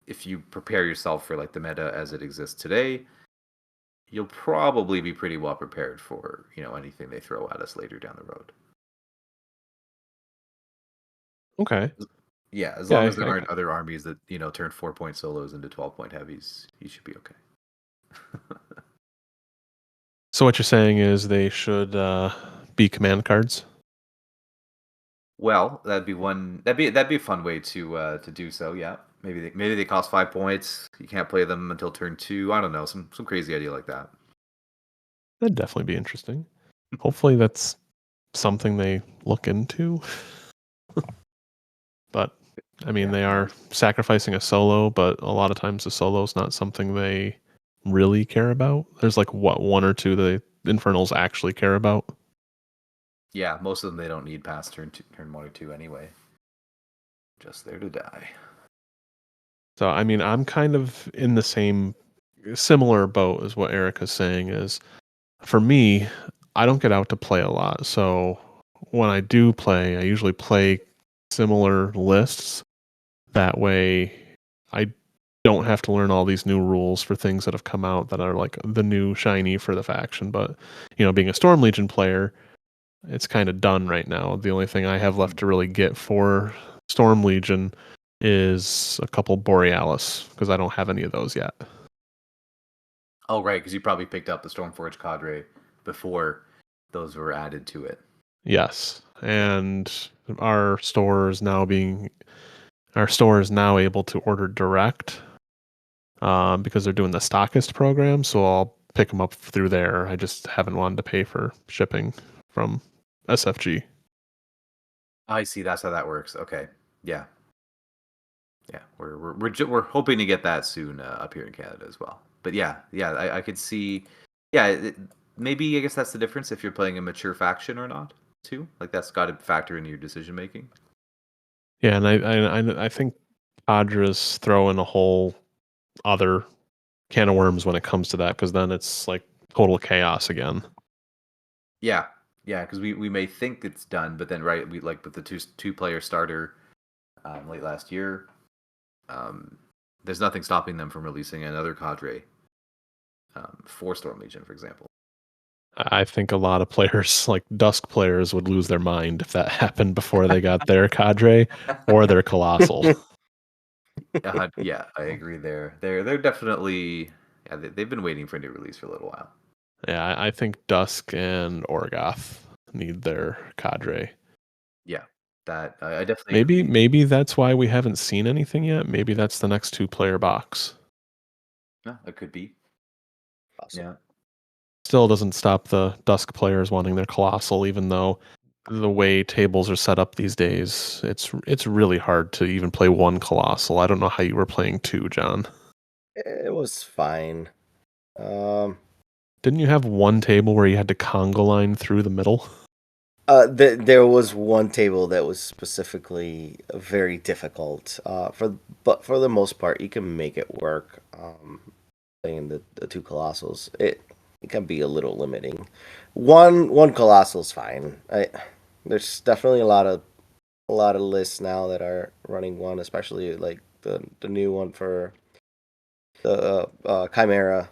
if you prepare yourself for like the meta as it exists today, you'll probably be pretty well prepared for anything they throw at us later down the road. Okay. Yeah, as Yeah, long as there aren't other armies that turn 4-point solos into 12-point heavies, you should be okay. So what you're saying is they should be command cards? Well, that'd be a fun way to do so. Yeah, maybe they cost 5 points. You can't play them until turn 2. I don't know, some crazy idea like that. That'd definitely be interesting. Hopefully that's something they look into. But I mean, they are sacrificing a solo, but a lot of times the solo is not something they really care about. There's like one or two the Infernals actually care about. Yeah, most of them they don't need past turn 1 or 2 anyway. Just there to die. So I mean, I'm kind of in the similar boat as what Erica's saying is, for me, I don't get out to play a lot. So when I do play, I usually play similar lists. That way I don't have to learn all these new rules for things that have come out that are like the new shiny for the faction. But, being a Storm Legion player, it's kind of done right now. The only thing I have left to really get for Storm Legion is a couple Borealis, because I don't have any of those yet. Oh, right, because you probably picked up the Stormforge cadre before those were added to it. Yes, and our store is now able to order direct, because they're doing the stockist program. So I'll pick them up through there. I just haven't wanted to pay for shipping from SFG. I see. That's how that works. Okay. Yeah. Yeah. We're hoping to get that soon up here in Canada as well. But yeah, I could see. Yeah, maybe I guess that's the difference if you're playing a mature faction or not too. Like that's got to factor into your decision making. Yeah, and I think Adra's throwing a whole other can of worms when it comes to that, because then it's like total chaos again. Yeah, because we may think it's done, but then we like with the two-player starter late last year, there's nothing stopping them from releasing another cadre for Storm Legion, for example. I think a lot of players, like Dusk players, would lose their mind if that happened before they got their cadre or their Colossal. Yeah, I agree there. They're definitely they've been waiting for a new release for a little while. Yeah, I think Dusk and Orgoth need their cadre. Yeah, that I definitely maybe that's why we haven't seen anything yet. Maybe that's the next 2-player box. Yeah, it could be. Awesome. Yeah. Still doesn't stop the Dusk players wanting their Colossal, even though the way tables are set up these days, it's really hard to even play one Colossal. I don't know how you were playing 2, John. It was fine. Didn't you have one table where you had to conga line through the middle? There was one table that was specifically very difficult. But for the most part, you can make it work. Playing the two colossals, it can be a little limiting. One colossal's fine. There's definitely a lot of lists now that are running one, especially like the new one for the Chimera.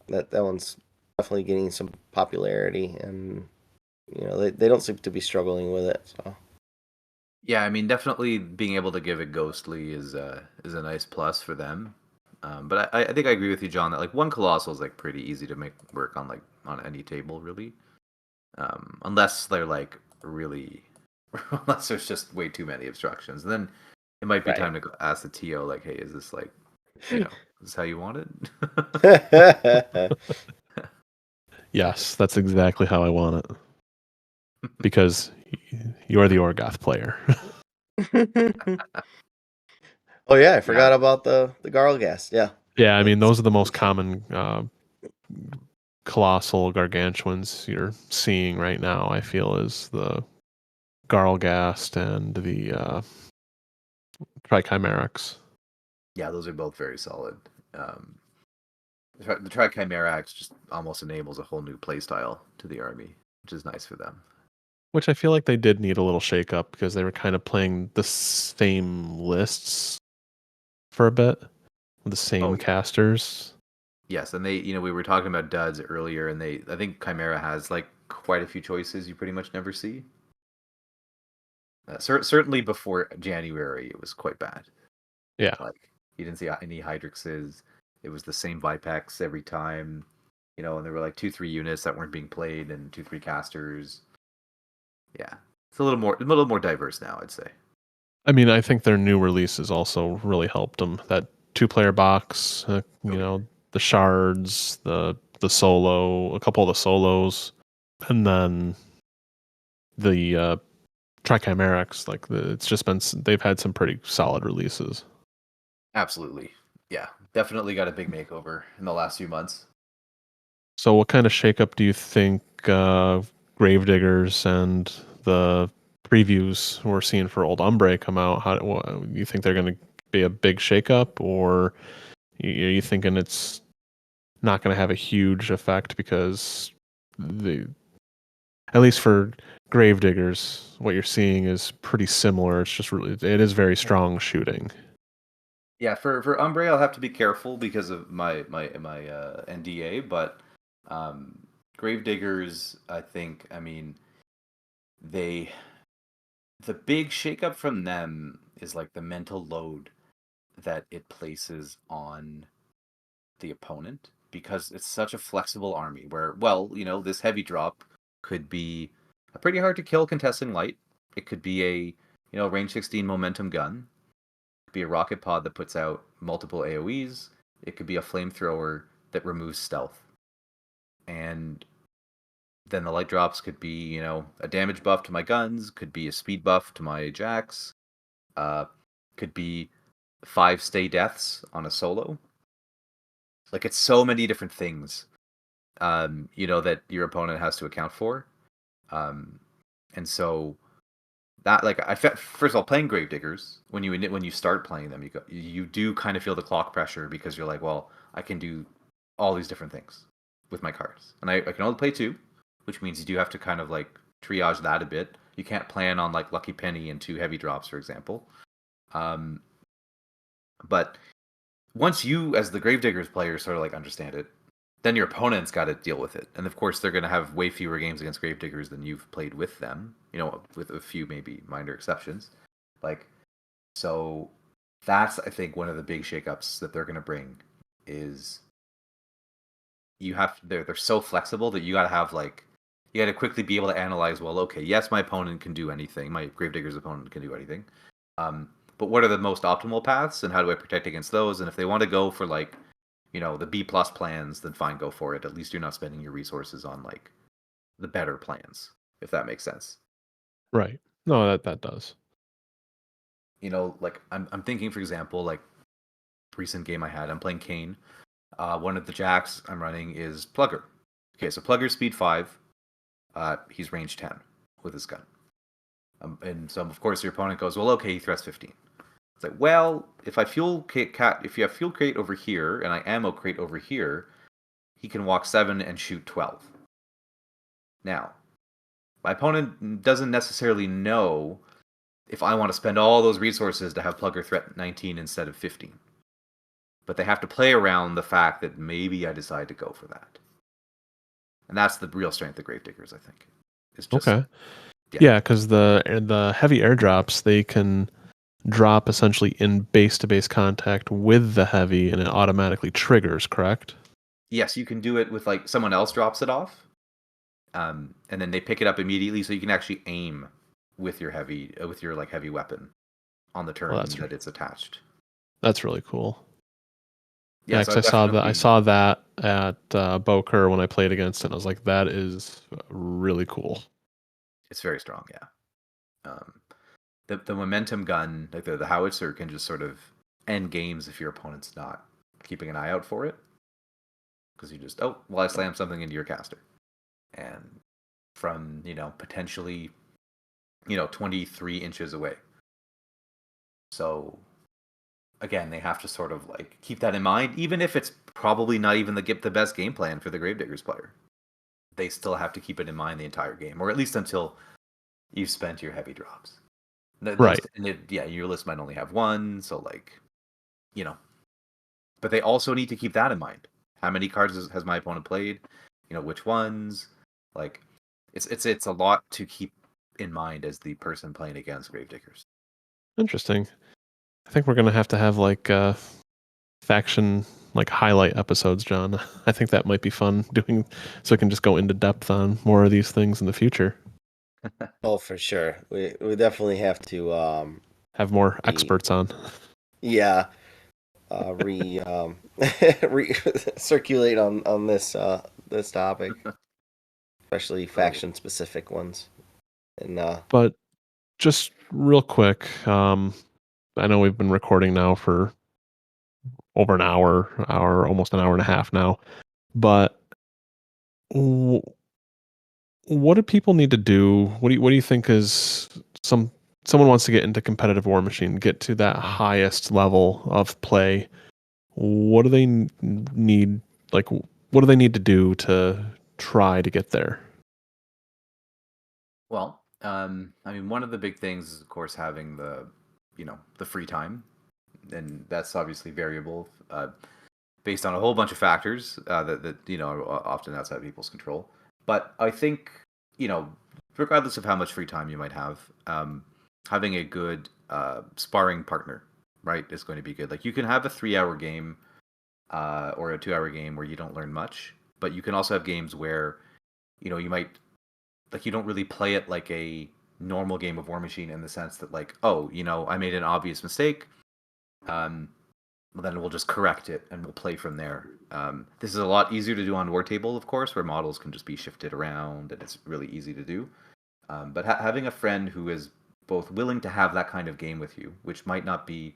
That one's definitely getting some popularity, and they don't seem to be struggling with it. So Yeah, I mean, definitely being able to give it ghostly is a nice plus for them. But I think I agree with you, John, that like one colossal is like pretty easy to make work on on any table, really, unless they're like really, unless there's just way too many obstructions. And then it might be Right. time to ask the TO, like, hey, is this like, is this how you want it? Yes, that's exactly how I want it. Because you're the Orgoth player. Oh yeah, I forgot about the Garlgast. Yeah. Yeah, I mean, those are the most common colossal gargantuans you're seeing right now, I feel, is the Garlgast and the Trichimerax. Yeah, those are both very solid. The Trichimerax just almost enables a whole new playstyle to the army, which is nice for them. Which I feel like they did need a little shake up, because they were kind of playing the same lists for a bit, with the same casters. Yes, and they, we were talking about duds earlier, and I think Chimera has like quite a few choices you pretty much never see. Certainly before January, it was quite bad. Yeah. Like you didn't see any Hydrixes. It was the same Vipex every time, and there were like 2-3 units that weren't being played and 2-3 casters. Yeah, it's a little more diverse now, I'd say. I mean, I think their new releases also really helped them. That 2-player box, the shards, the solo, a couple of the solos, and then the Trichimerics. Like it's just been they've had some pretty solid releases. Absolutely, yeah, definitely got a big makeover in the last few months. So, what kind of shakeup do you think Gravediggers and the previews we're seeing for Old Umbre come out? Do you think they're going to be a big shakeup, or are you thinking it's not going to have a huge effect because at least for Gravediggers, what you're seeing is pretty similar. It's just it is very strong shooting. Yeah, for Umbre, I'll have to be careful because of my NDA, but Gravediggers, I think, the big shakeup from them is like the mental load that it places on the opponent, because it's such a flexible army where, this heavy drop could be a pretty hard to kill contesting light. It could be a range 16 momentum gun. It could be a rocket pod that puts out multiple AoEs. It could be a flamethrower that removes stealth. And then the light drops could be, a damage buff to my guns, could be a speed buff to my jacks, could be 5 stay deaths on a solo. Like, it's so many different things, that your opponent has to account for. And so that, first of all, playing Gravediggers, when you start playing them, you do kind of feel the clock pressure, because you're like, well, I can do all these different things with my cards, and I can only play 2, which means you do have to kind of like triage that a bit. You can't plan on like Lucky Penny and 2 heavy drops, for example. But once you, as the Gravediggers player, sort of like understand it, then your opponent's got to deal with it. And of course, they're going to have way fewer games against Gravediggers than you've played with them, with a few maybe minor exceptions. So that's, I think, one of the big shakeups that they're going to bring is they're so flexible that you got to have you got to quickly be able to analyze, well, okay, yes, my opponent can do anything. My Gravedigger's opponent can do anything. But what are the most optimal paths, and how do I protect against those? And if they want to go for the B+ plans, then fine, go for it. At least you're not spending your resources on the better plans, if that makes sense. Right. No, that does. I'm thinking, for example, recent game I had, I'm playing Kane. One of the jacks I'm running is Plugger. Okay, so Plugger's speed 5. He's range 10 with his gun. And so, of course, your opponent goes, well, okay, he threats 15. It's like, well, if you have fuel crate over here and I ammo crate over here, he can walk 7 and shoot 12. Now, my opponent doesn't necessarily know if I want to spend all those resources to have Plugger threat 19 instead of 15. But they have to play around the fact that maybe I decide to go for that. And that's the real strength of Gravediggers, I think. It's just, okay. Yeah, because the heavy airdrops, they can drop essentially in base-to-base contact with the heavy, and it automatically triggers, correct? Yes, you can do it with someone else drops it off, and then they pick it up immediately, so you can actually aim with your heavy weapon on the turn that it's attached. That's really cool. Yeah, because I saw that at Boker when I played against it. And I was like, that is really cool. It's very strong, yeah. The momentum gun, like the howitzer, can just sort of end games if your opponent's not keeping an eye out for it. Because you just, I slammed something into your caster. And from, potentially, 23 inches away. So, again, they have to sort of keep that in mind, even if it's probably not even the best game plan for the Gravediggers player. They still have to keep it in mind the entire game, or at least until you've spent your heavy drops. Right. Your list might only have one, so but they also need to keep that in mind. How many cards has my opponent played? Which ones? It's a lot to keep in mind as the person playing against Gravediggers. Interesting. I think we're gonna have to have like faction like highlight episodes, John. I think that might be fun doing, so we can just go into depth on more of these things in the future. Oh, for sure. We definitely have to Have more be experts on. yeah re circulate on this topic, especially faction specific ones. And But just real quick, I know we've been recording now for over an hour, almost an hour and a half now. But w- what do people need to do? What do you think is someone wants to get into competitive Warmachine, get to that highest level of play? What do they need? Like, what do they need to do to try to get there? Well, I mean, one of the big things is, of course, having the free time, and that's obviously variable based on a whole bunch of factors that are often outside people's control. But I think regardless of how much free time you might have, having a good sparring partner, right, is going to be good. Like you can have a 3-hour game or a 2-hour game where you don't learn much, but you can also have games where you might like you don't really play it like a normal game of Warmachine in the sense that like, oh, I made an obvious mistake. Well, then we'll just correct it and we'll play from there. This is a lot easier to do on War Table, of course, where models can just be shifted around and it's really easy to do. But having a friend who is both willing to have that kind of game with you, which might not be,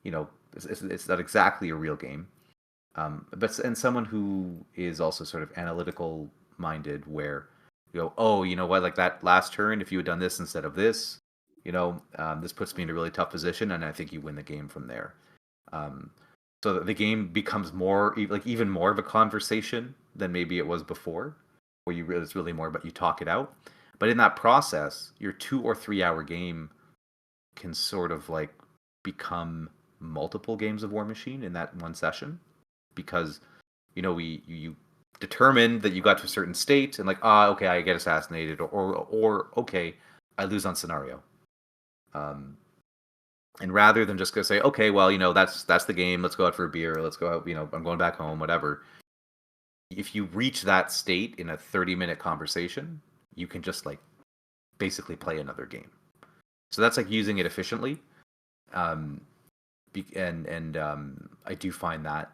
it's not exactly a real game, and someone who is also sort of analytical minded, where you go, oh, you know what, like that last turn, if you had done this instead of this, this puts me in a really tough position, and I think you win the game from there. Um, so that the game becomes even more of a conversation than maybe it was before, where it's really more about you talk it out. But in that process, your 2 or 3 hour game can sort of like become multiple games of Warmachine in that one session, because you determined that you got to a certain state and like, okay, I get assassinated, or okay, I lose on scenario. And rather than just go say, okay, well, that's the game, let's go out for a beer, let's go out, I'm going back home, whatever. If you reach that state in a 30-minute conversation, you can just like basically play another game. So that's like using it efficiently. And I do find that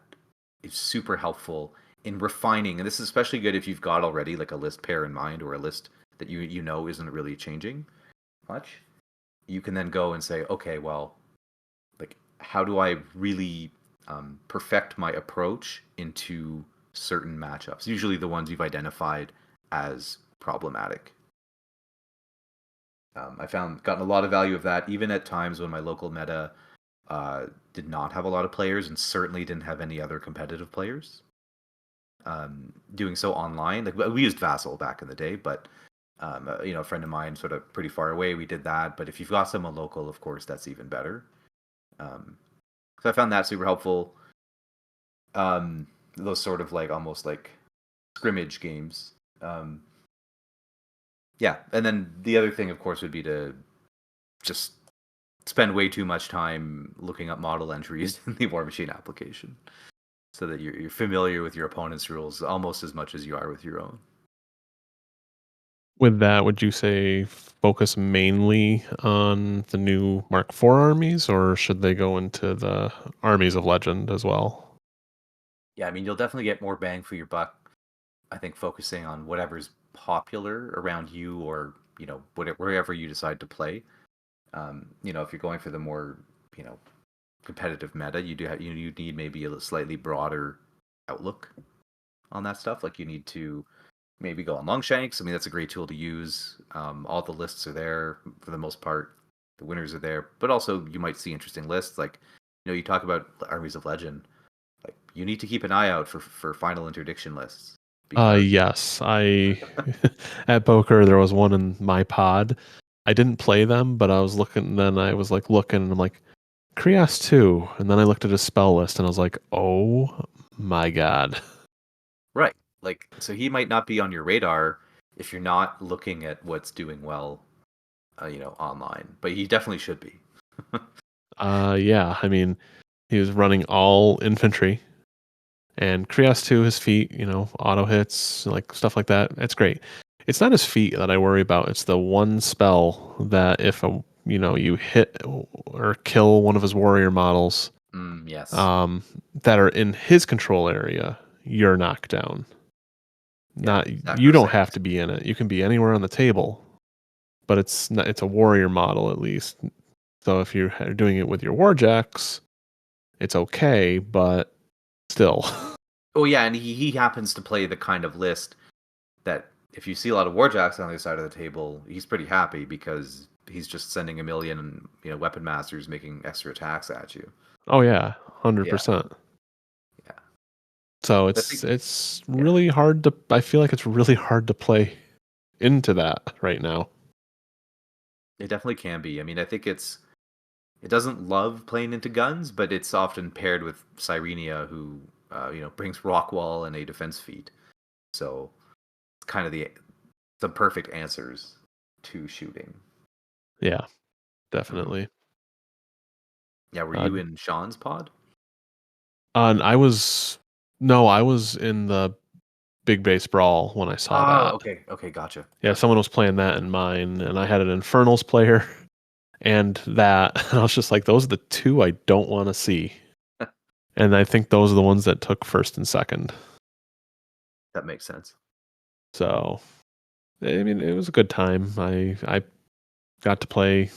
is super helpful in refining, and this is especially good if you've got already like a list pair in mind, or a list that you know isn't really changing much. You can then go and say, okay, well, like how do I really perfect my approach into certain matchups, usually the ones you've identified as problematic. I gotten a lot of value of that, even at times when my local meta did not have a lot of players, and certainly didn't have any other competitive players. Doing so online, like we used Vassal back in the day, but a friend of mine sort of pretty far away, we did that. But if you've got someone local, of course, that's even better. So I found that super helpful. Those sort of like almost like scrimmage games. Yeah, and then the other thing, of course, would be to just spend way too much time looking up model entries in the Warmachine application, so that you're familiar with your opponent's rules almost as much as you are with your own. With that, would you say focus mainly on the new Mark IV armies, or should they go into the armies of legend as well? Yeah, I mean, you'll definitely get more bang for your buck, I think, focusing on whatever's popular around you, or wherever you decide to play. If you're going for the more competitive meta, you need maybe a slightly broader outlook on that stuff. Like you need to maybe go on Longshanks. I mean, that's a great tool to use. All the lists are there for the most part. The winners are there, but also you might see interesting lists. Like you talk about armies of legend. Like you need to keep an eye out for final interdiction lists. Because Yes, I at poker there was one in my pod. I didn't play them, but I was looking. Then I was like looking, and I'm like, Krios 2, and then I looked at his spell list, and I was like, oh my god. right, like so he might not be on your radar if you're not looking at what's doing well online, but he definitely should be. Yeah, I mean, he was running all infantry, and Krios too. His feet, auto hits, like stuff like that. It's great. It's not his feet that I worry about. It's the one spell that if you hit or kill one of his warrior models, Yes. that are in his control area, you're knocked down. Yeah, You don't have to be in it. You can be anywhere on the table, but it's a warrior model at least. So if you're doing it with your warjacks, it's okay, but still. Oh yeah, and he happens to play the kind of list that if you see a lot of warjacks on the other side of the table, he's pretty happy because he's just sending a million weapon masters making extra attacks at you. Oh yeah, 100%. Yeah. So it's really hard to. I feel like it's really hard to play into that right now. It definitely can be. I mean, I think it doesn't love playing into guns, but it's often paired with Cyrenia, who brings Rockwall and a defense feat. So it's kind of the perfect answers to shooting. Yeah, definitely. Yeah, were you in Sean's pod? I was in the Big Base Brawl when I saw that. Okay, gotcha. Yeah, someone was playing that in mine, and I had an Infernals player and that, and I was just like, those are the two I don't want to see. And I think those are the ones that took first and second. That makes sense. So, I mean, it was a good time. I got to play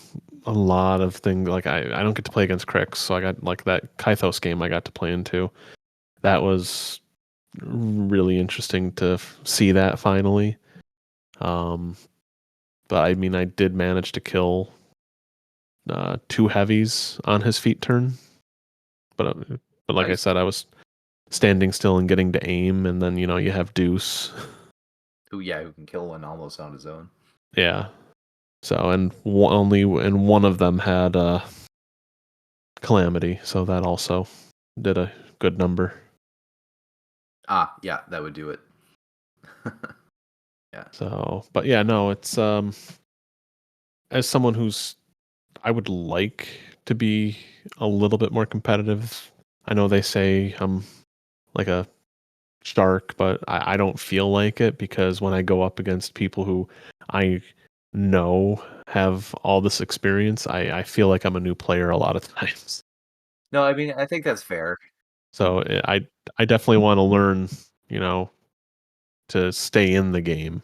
a lot of things. Like I don't get to play against Crix, so I got like that Kythos game I got to play into. That was really interesting to see that finally. But I mean, I did manage to kill 2 heavies on his feet turn. But like I said, I was standing still and getting to aim, and then you have Deuce. Who can kill one almost on his own. Yeah. So and one of them had Calamity, so that also did a good number. Yeah, that would do it. Yeah. So, but yeah, no, it's as someone I would like to be a little bit more competitive. I know they say I'm like a shark, but I don't feel like it because when I go up against people who I know have all this experience, I feel like I'm a new player a lot of times. No, I mean, I think that's fair. So I definitely want to learn, to stay in the game,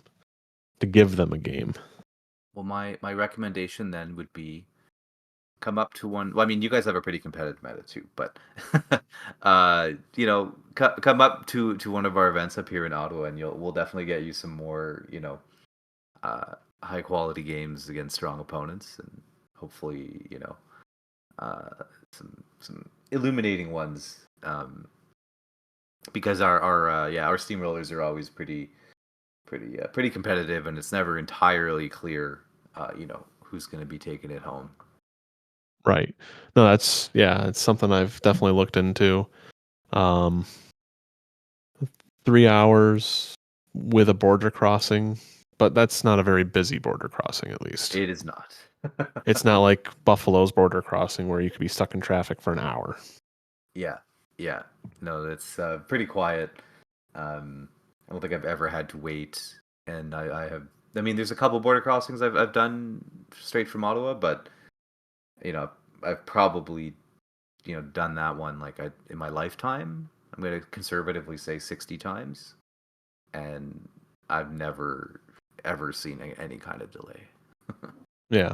to give them a game. Well, my recommendation then would be come up to one. Well, I mean, you guys have a pretty competitive meta too, but come up to one of our events up here in Ottawa, and we'll definitely get you some more, high quality games against strong opponents, and hopefully, some illuminating ones. Because our steamrollers are always pretty competitive, and it's never entirely clear, who's going to be taking it home. Right. No, it's something I've definitely looked into. 3 hours with a border crossing, but that's not a very busy border crossing, at least. It is not. It's not like Buffalo's border crossing where you could be stuck in traffic for an hour. Yeah. No, it's pretty quiet. I don't think I've ever had to wait, and I have. I mean, there's a couple border crossings I've done straight from Ottawa, but I've probably done that one in my lifetime. I'm going to conservatively say 60 times, and I've never ever seen any kind of delay. Yeah.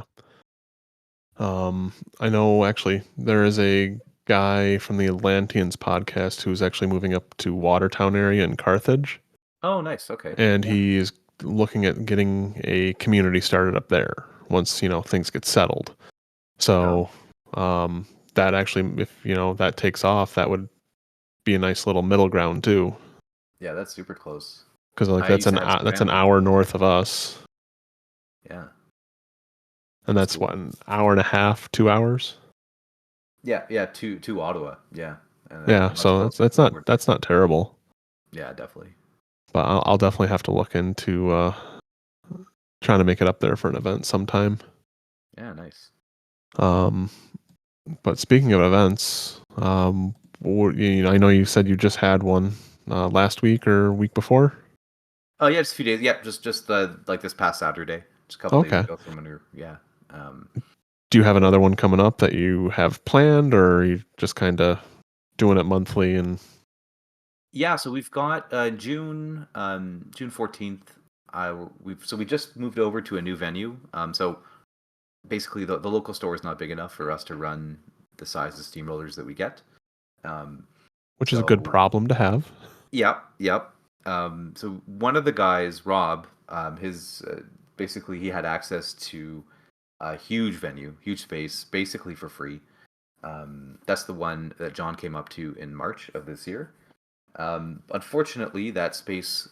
I know actually there is a guy from the Atlanteans podcast who's actually moving up to Watertown area in Carthage. Oh, nice. Okay. And he's looking at getting a community started up there once, things get settled. So, that actually, if, that takes off, that would be a nice little middle ground too. Yeah, that's super close. Because that's an hour north of us. Yeah. And that's cool. What, an hour and a half, 2 hours? Yeah, to Ottawa. Yeah. Yeah, so that's not terrible. Yeah, definitely. But I'll definitely have to look into trying to make it up there for an event sometime. Yeah, nice. But speaking of events, I know you said you just had one last week or week before. Oh yeah, just a few days. Yeah, just like this past Saturday, just a couple days Okay. ago from when we were, yeah. Um, Do you have another one coming up that you have planned, or are you just kind of doing it monthly? And yeah, so we've got June 14th. We just moved over to a new venue. So basically the local store is not big enough for us to run the size of steamrollers that we get. which is a good So problem to have. yep. So one of the guys, Rob, his basically he had access to a huge venue, huge space, basically for free. That's the one that John came up to in March of this year. Unfortunately, that space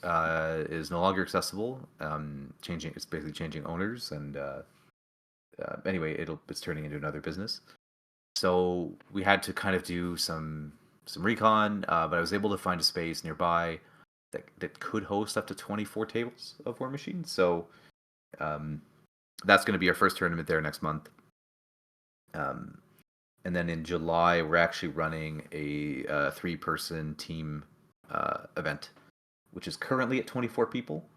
is no longer accessible. It's basically changing owners, and anyway, it's turning into another business. So we had to kind of do some recon, but I was able to find a space nearby that could host up to 24 tables of Warmachine. So um, that's going to be our first tournament there next month. And then in July, we're actually running a 3-person team event, which is currently at 24 people.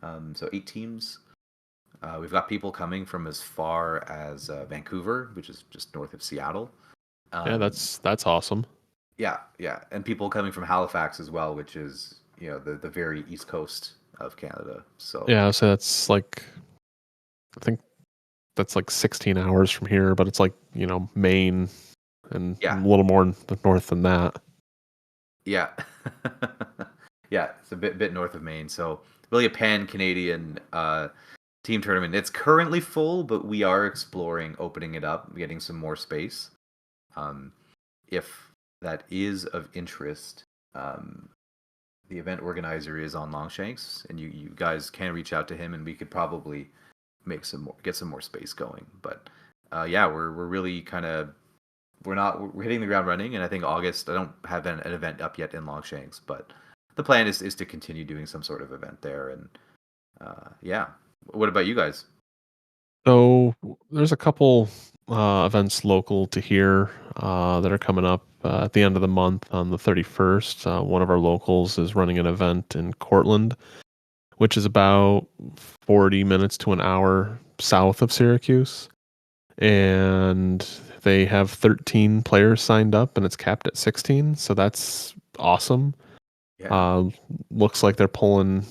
So 8 teams. We've got people coming from as far as Vancouver, which is just north of Seattle. Yeah, that's awesome. Yeah, and people coming from Halifax as well, which is the very east coast of Canada. So Yeah, so that's like, I think that's like 16 hours from here, but it's like, Maine and a yeah, little more north than that. yeah, yeah. It's a bit north of Maine. So really a pan Canadian team tournament. It's currently full, but we are exploring opening it up, getting some more space. If that is of interest, the event organizer is on Longshanks, and you guys can reach out to him, and we could probably get some more space going. But yeah, we're really kind of we're hitting the ground running, and I think August. I don't have an event up yet in Longshanks, but the plan is to continue doing some sort of event there. And yeah, what about you guys? So there's a couple events local to here that are coming up at the end of the month on the 31st. One of our locals is running an event in Cortland, which is about 40 minutes to an hour south of Syracuse. And they have 13 players signed up, and it's capped at 16. So that's awesome. Yeah. Looks like they're pulling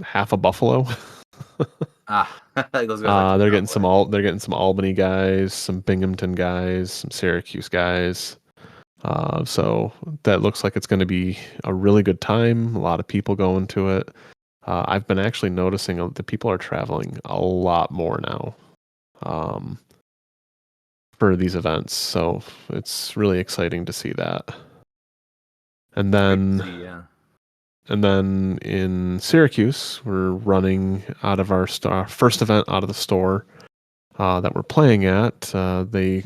half a Buffalo. Those guys like to play. They're getting some Albany guys, some Binghamton guys, some Syracuse guys. So that looks like it's going to be a really good time. A lot of people going to it. I've been actually noticing that people are traveling a lot more now for these events. So it's really exciting to see that. And then Yeah. And then in Syracuse, we're running out of our first event out of the store that we're playing at. They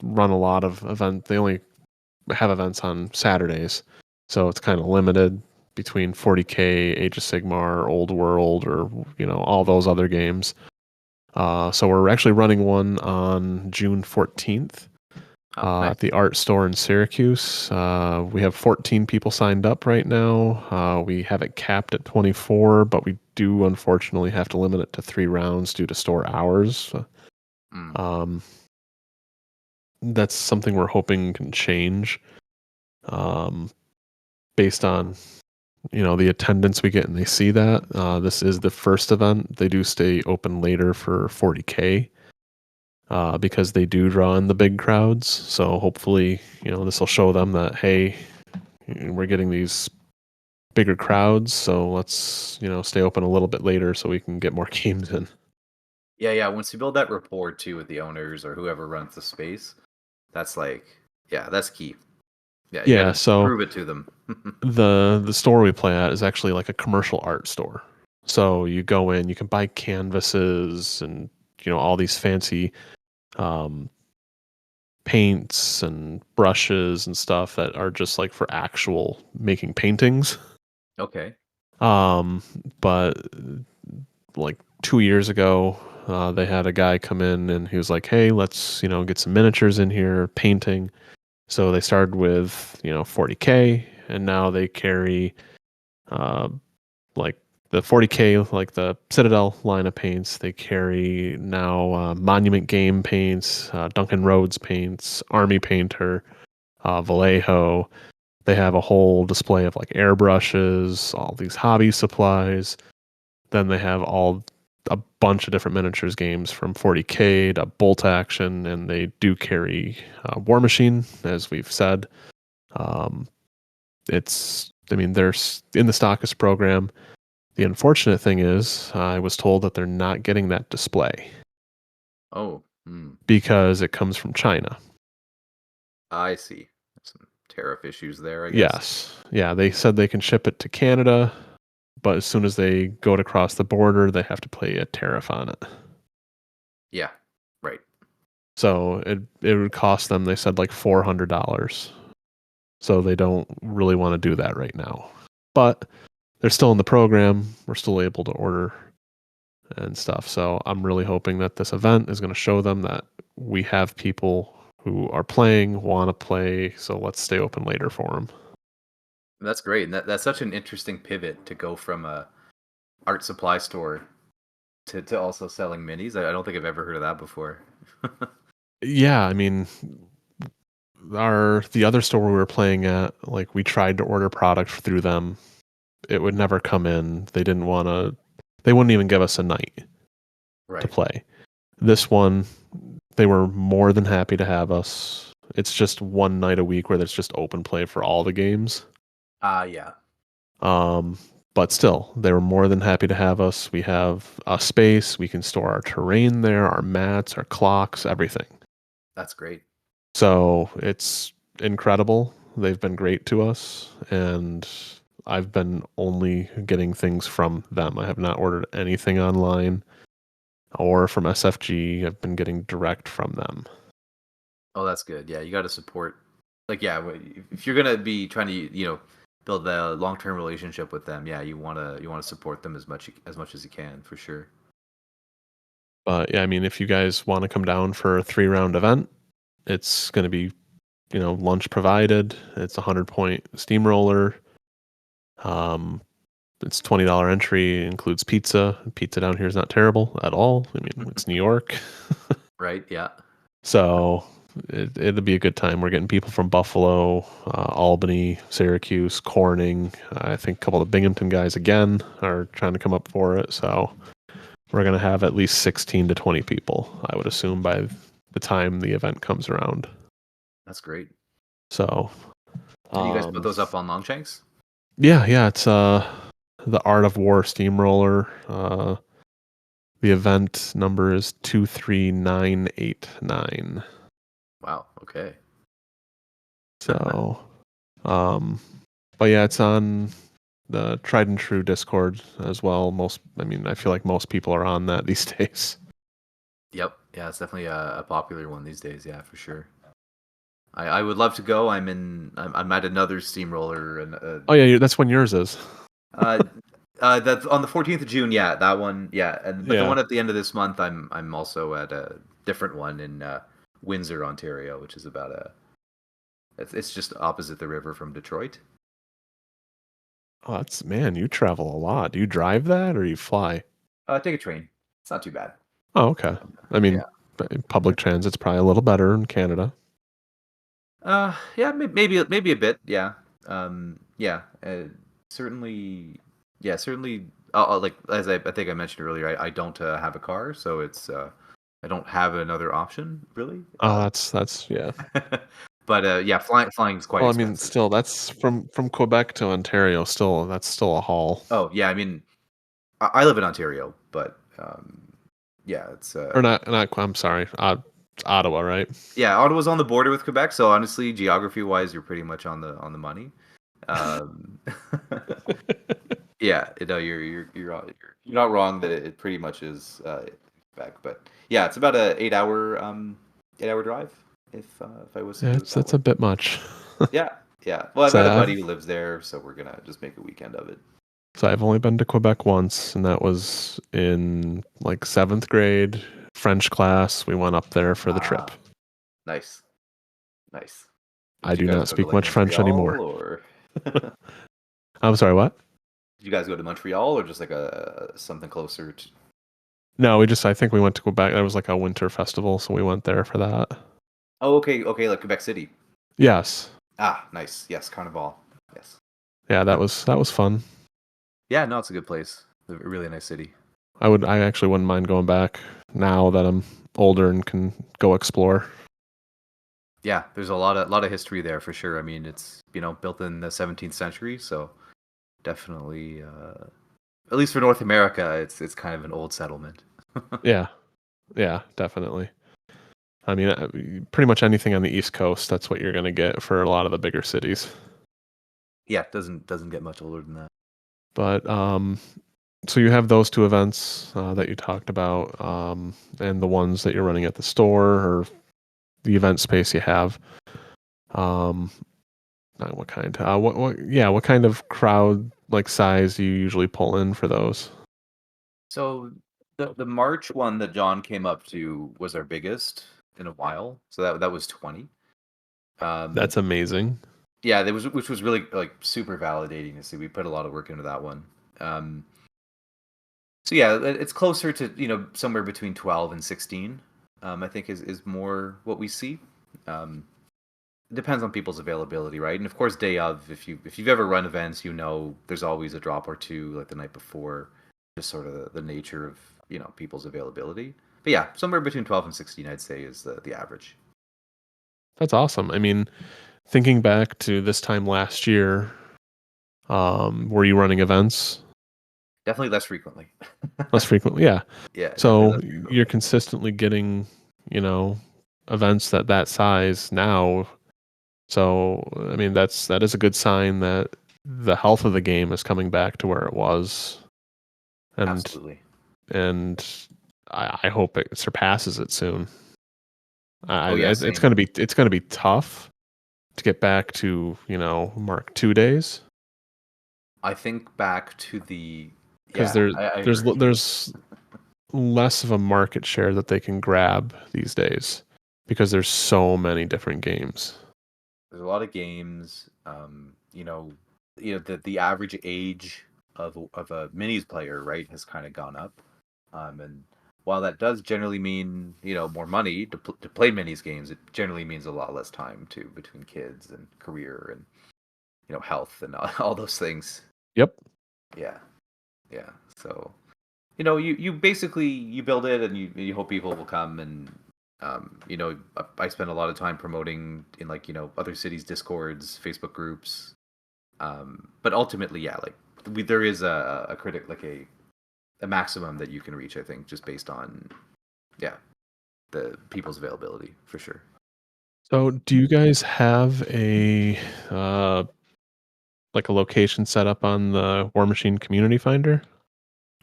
run a lot of events. They only have events on Saturdays, so it's kind of limited between 40K, Age of Sigmar, Old World, or all those other games. So we're actually running one on June 14th. Nice. At the art store in Syracuse. We have 14 people signed up right now. We have it capped at 24, but we do unfortunately have to limit it to 3 rounds due to store hours. That's something we're hoping can change based on the attendance we get, and they see that. This is the first event. They do stay open later for 40K. Because they do draw in the big crowds. So hopefully, this will show them that, hey, we're getting these bigger crowds. So let's, stay open a little bit later so we can get more games in. Yeah. Once you build that rapport too with the owners or whoever runs the space, that's that's key. Yeah, you gotta So prove it to them. the store we play at is actually like a commercial art store. So you go in, you can buy canvases and all these fancy paints and brushes and stuff that are just like for actual making paintings. Okay. But like 2 years ago, they had a guy come in and he was like, "Hey, let's get some miniatures in here, painting." So they started with 40K, and now they carry like the 40K, like the Citadel line of paints. They carry now Monument Game paints, Duncan Rhodes paints, Army Painter, Vallejo. They have a whole display of like airbrushes, all these hobby supplies. Then they have a bunch of different miniatures games from 40K to Bolt Action, and they do carry Warmachine, as we've said. They're in the Stockist program. The unfortunate thing is, I was told that they're not getting that display. Oh. Because it comes from China. I see. Some tariff issues there, I guess. Yes. Yeah, they said they can ship it to Canada, but as soon as they go to cross the border, they have to pay a tariff on it. Yeah, right. So it would cost them, they said, like $400. So they don't really want to do that right now. But they're still in the program. We're still able to order and stuff. So I'm really hoping that this event is going to show them that we have people who are playing, want to play, so let's stay open later for them. That's great. And that's such an interesting pivot to go from a art supply store to also selling minis. I don't think I've ever heard of that before. Yeah, I mean, the other store we were playing at, like, we tried to order product through them. It would never come in. They wouldn't even give us a night to play. This one, they were more than happy to have us. It's just one night a week where there's just open play for all the games. Yeah. But still, they were more than happy to have us. We have a space. We can store our terrain there, our mats, our clocks, everything. That's great. So it's incredible. They've been great to us, and I've been only getting things from them. I have not ordered anything online or from SFG. I've been getting direct from them. Oh, that's good. Yeah, you got to support. Like, yeah, if you're gonna be trying to, build a long-term relationship with them, yeah, you wanna support them as much as you can, for sure. But yeah, I mean, if you guys want to come down for a 3-round event, it's going to be, lunch provided. It's a 100-point steamroller. It's $20 entry. It includes pizza. Pizza down here is not terrible at all. I mean, it's New York. Right. Yeah. So it'll be a good time. We're getting people from Buffalo, Albany, Syracuse, Corning. I think a couple of the Binghamton guys again are trying to come up for it. So we're going to have at least 16 to 20 people, I would assume, by the time the event comes around. That's great. So, did you guys put those up on Longshanks? Yeah, it's the Art of War Steamroller. The event number is 23989. Wow. Okay. So, but yeah, it's on the Tried and True Discord as well. I feel like most people are on that these days. Yep. Yeah, it's definitely a popular one these days. Yeah, for sure. I would love to go. I'm at another steamroller, and oh yeah, that's when yours is. That's on the 14th of June. Yeah, that one. Yeah, but the one at the end of this month, I'm also at a different one in Windsor, Ontario, which is about it's just opposite the river from Detroit. Oh, man, you travel a lot. Do you drive that or you fly? Take a train. It's not too bad. Oh, okay. I mean, public transit's probably a little better in Canada. Yeah, maybe a bit. Yeah. Certainly. Yeah, certainly. Like as I think I mentioned earlier, I don't have a car, so it's I don't have another option really. Oh, that's yeah. But yeah, flying is quite expensive. I mean, still, that's from Quebec to Ontario. That's still a haul. Oh yeah, I mean, I live in Ontario, but yeah, it's or not. I'm sorry, Ottawa, right? Yeah, Ottawa's on the border with Quebec, so honestly, geography-wise, you're pretty much on the money. Yeah, you're not wrong that it pretty much is Quebec, but yeah, it's about a 8-hour drive if I was. Yeah, that's a bit much. Yeah. Well, I've got a buddy who lives there, so we're gonna just make a weekend of it. So I've only been to Quebec once, and that was in like 7th grade, French class. We went up there for the trip. Nice. Nice. I Did you do guys not go to speak like much French anymore. Montreal or I'm sorry, what? did you guys go to Montreal or just like a something closer to... No, I think we went to Quebec. There was like a winter festival, so we went there for that. Oh, okay, like Quebec City. Yes. Ah, nice. Yes, Carnival. Yes. Yeah, that was fun. Yeah, no, it's a good place. A really nice city. I actually wouldn't mind going back now that I'm older and can go explore. Yeah, there's a lot of history there for sure. I mean, it's built in the 17th century, so definitely, at least for North America, it's kind of an old settlement. Yeah. Yeah, definitely. I mean, pretty much anything on the East Coast, that's what you're going to get for a lot of the bigger cities. Yeah, it doesn't get much older than that. But so you have those two events that you talked about, and the ones that you're running at the store or the event space you have. What kind? What kind of crowd like size do you usually pull in for those? So the March one that John came up to was our biggest in a while. So that was 20. That's amazing. Yeah, which was really like super validating to see. We put a lot of work into that one. So yeah, it's closer to somewhere between 12 and 16. I think is more what we see. It depends on people's availability, right? And of course, day of, if you've ever run events, there's always a drop or two like the night before, just sort of the nature of people's availability. But yeah, somewhere between 12 and 16, I'd say is the average. That's awesome. I mean, thinking back to this time last year, were you running events? Definitely less frequently. Less frequently, yeah. Yeah. So you're consistently getting, events that size now. So I mean, that is a good sign that the health of the game is coming back to where it was, and Absolutely. and I hope it surpasses it soon. It's Same. gonna be tough to get back to Mark II days. I think back to the Because I agree. there's less of a market share that they can grab these days because there's so many different games. There's a lot of games. The average age of a minis player, right, has kind of gone up. And while that does generally mean more money to play minis games, it generally means a lot less time too between kids and career and health and all those things. Yep. Yeah. So you basically you build it and you hope people will come and I spend a lot of time promoting in other cities' discords, Facebook groups, but ultimately there is a critic a maximum that you can reach, I think, just based on the people's availability for sure. So do you guys have a like a location set up on the Warmachine community finder?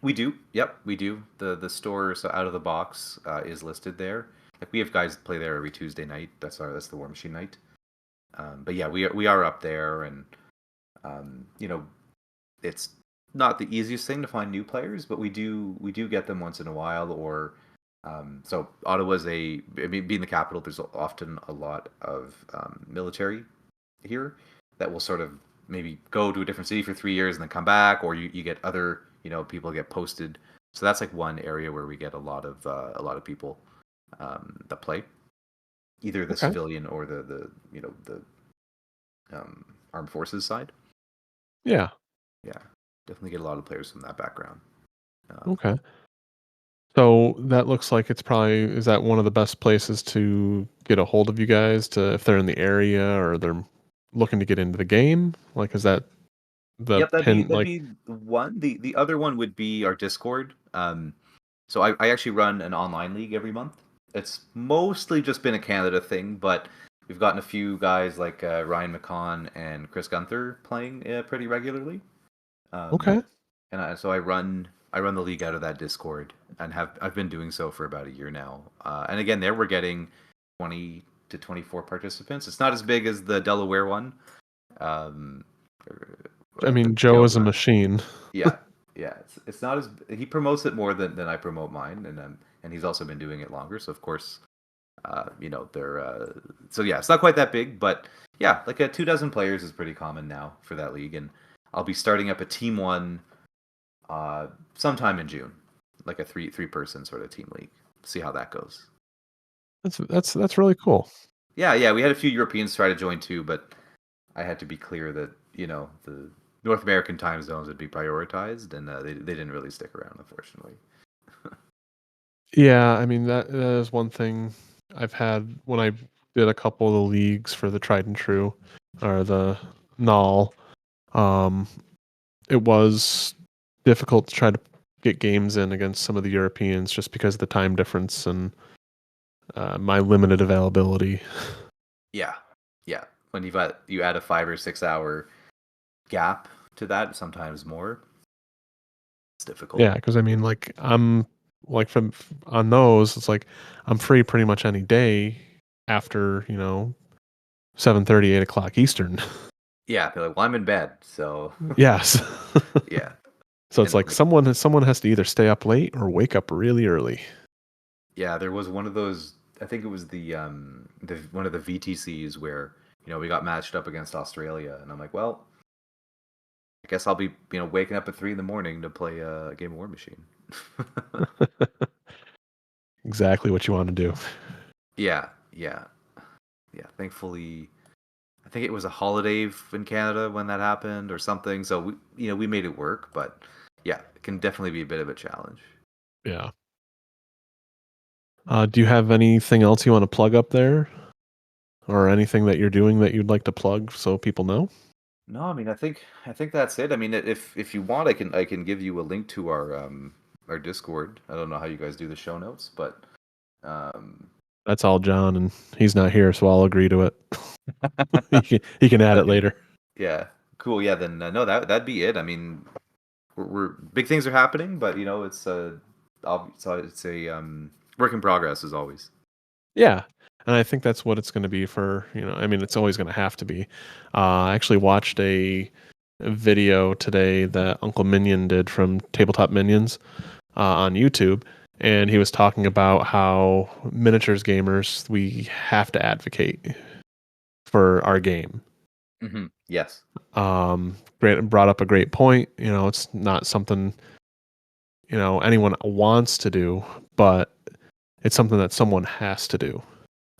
We do. Yep, we do. The store, so out of the box, is listed there. Like we have guys that play there every Tuesday night. That's the Warmachine night. But yeah, we are up there, and it's not the easiest thing to find new players, but we do get them once in a while. Or so Ottawa's being the capital, there's often a lot of military here that will sort of maybe go to a different city for 3 years and then come back, or you get other people get posted. So that's like one area where we get a lot of people that play, either the civilian or the armed forces side. Yeah. Definitely get a lot of players from that background. Okay. So that looks like is that one of the best places to get a hold of you guys if they're in the area or they're looking to get into the game? Like, is that the Yep, pin? that'd be one. The other one would be our Discord. So I actually run an online league every month. It's mostly just been a Canada thing, but we've gotten a few guys like Ryan McCon and Chris Gunther playing pretty regularly. Okay. And so I run the league out of that Discord, and I've been doing so for about a year now. And again, there we're getting 20 to 24 participants. It's not as big as the Delaware one, I mean, Joe is a machine. Yeah, yeah. It's not as he promotes it more than I promote mine, and he's also been doing it longer. So of course, they're so yeah, it's not quite that big, but yeah, like 24 players is pretty common now for that league, and I'll be starting up a team one sometime in June, like a three person sort of team league. See how that goes. That's really cool. Yeah. We had a few Europeans try to join too, but I had to be clear that the North American time zones would be prioritized, and they didn't really stick around, unfortunately. Yeah, I mean that is one thing I've had when I did a couple of the leagues for the Tried and True or the Null. It was difficult to try to get games in against some of the Europeans just because of the time difference and my limited availability. Yeah. When you add a 5 or 6 hour gap to that, sometimes more, it's difficult. Yeah, because I mean, like I'm like from on those, it's like I'm free pretty much any day after 7:30, 8 o'clock Eastern. Yeah, they're like, well, I'm in bed, so Yes. yeah. So it's like someone has to either stay up late or wake up really early. Yeah, there was one of those. I think it was the one of the VTCs where we got matched up against Australia, and I'm like, well, I guess I'll be waking up at 3 a.m. to play a game of Warmachine. Exactly what you want to do. Yeah. Thankfully, I think it was a holiday in Canada when that happened or something. So we made it work, but yeah, it can definitely be a bit of a challenge. Yeah. Do you have anything else you want to plug up there, or anything that you're doing that you'd like to plug so people know? No, I mean, I think that's it. I mean, if you want, I can give you a link to our Discord. I don't know how you guys do the show notes, but that's all John, and he's not here, so I'll agree to it. he can add it later. Yeah, cool. Yeah, then no, that'd be it. I mean, we're big things are happening, but it's so it's a work in progress as always. Yeah, and I think that's what it's going to be for. I mean, it's always going to have to be. I actually watched a video today that Uncle Minion did from Tabletop Minions on YouTube, and he was talking about how miniatures gamers, we have to advocate for our game. Mm-hmm. Yes. Brought up a great point. It's not something anyone wants to do, but it's something that someone has to do.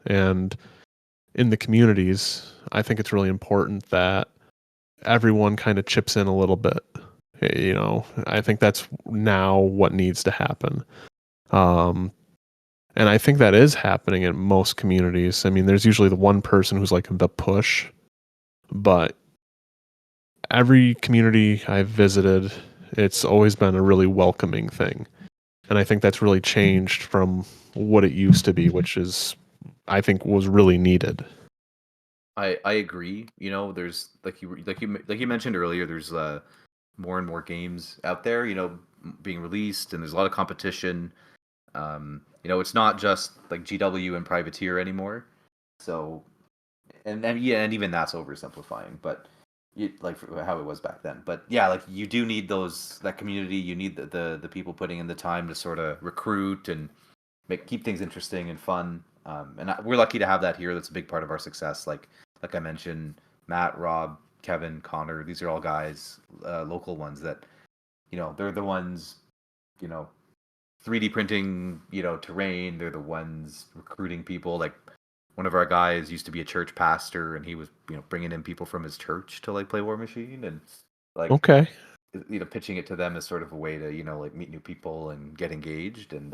And in the communities, I think it's really important that everyone kind of chips in a little bit. I think that's now what needs to happen. And I think that is happening in most communities. I mean, there's usually the one person who's like the push, but every community I've visited, it's always been a really welcoming thing. And I think that's really changed from what it used to be, which is, I think, was really needed. I agree. There's like you mentioned earlier, there's more and more games out there, being released, and there's a lot of competition. It's not just like GW and Privateer anymore. So, and even that's oversimplifying, but like how it was back then. But yeah, like you do need that community. You need the people putting in the time to sort of recruit and keep things interesting and fun. And we're lucky to have that here. That's a big part of our success. Like I mentioned, Matt, Rob, Kevin, Connor. These are all guys, local ones that they're the ones 3D printing terrain. They're the ones recruiting people. Like one of our guys used to be a church pastor, and he was bringing in people from his church to like play Warmachine, and like okay, pitching it to them as sort of a way to like meet new people and get engaged. And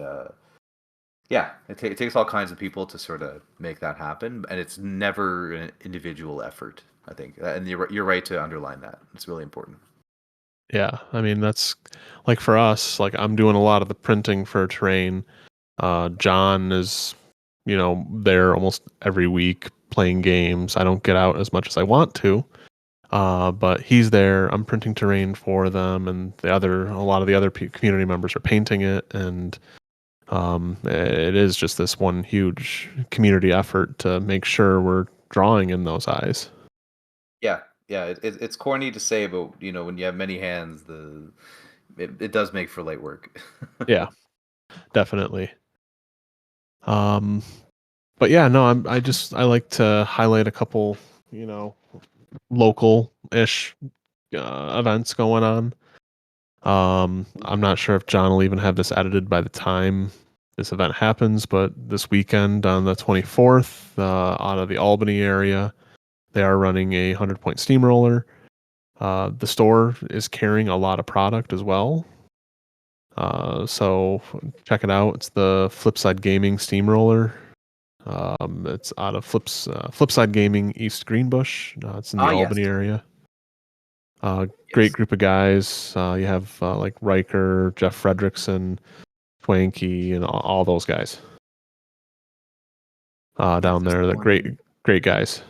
yeah, it takes all kinds of people to sort of make that happen, and it's never an individual effort, I think. And you're right to underline that. It's really important. Yeah, I mean, that's like for us, like I'm doing a lot of the printing for terrain. John is, there almost every week playing games. I don't get out as much as I want to, but he's there. I'm printing terrain for them, and a lot of the other community members are painting it, and it is just this one huge community effort to make sure we're drawing in those eyes. Yeah, It's corny to say, but when you have many hands, it does make for light work. Yeah, definitely. But yeah, no, I like to highlight a couple, local-ish events going on. I'm not sure if John will even have this edited by the time this event happens, but this weekend on the 24th, out of the Albany area, they are running a 100-point steamroller. The store is carrying a lot of product as well. So check it out. It's the Flipside Gaming Steamroller. It's out of Flipside Gaming East Greenbush. It's in the Albany Yes. area. Great group of guys. You have like Riker, Jeff Fredrickson, Twanky, and all those guys down there. They're great guys.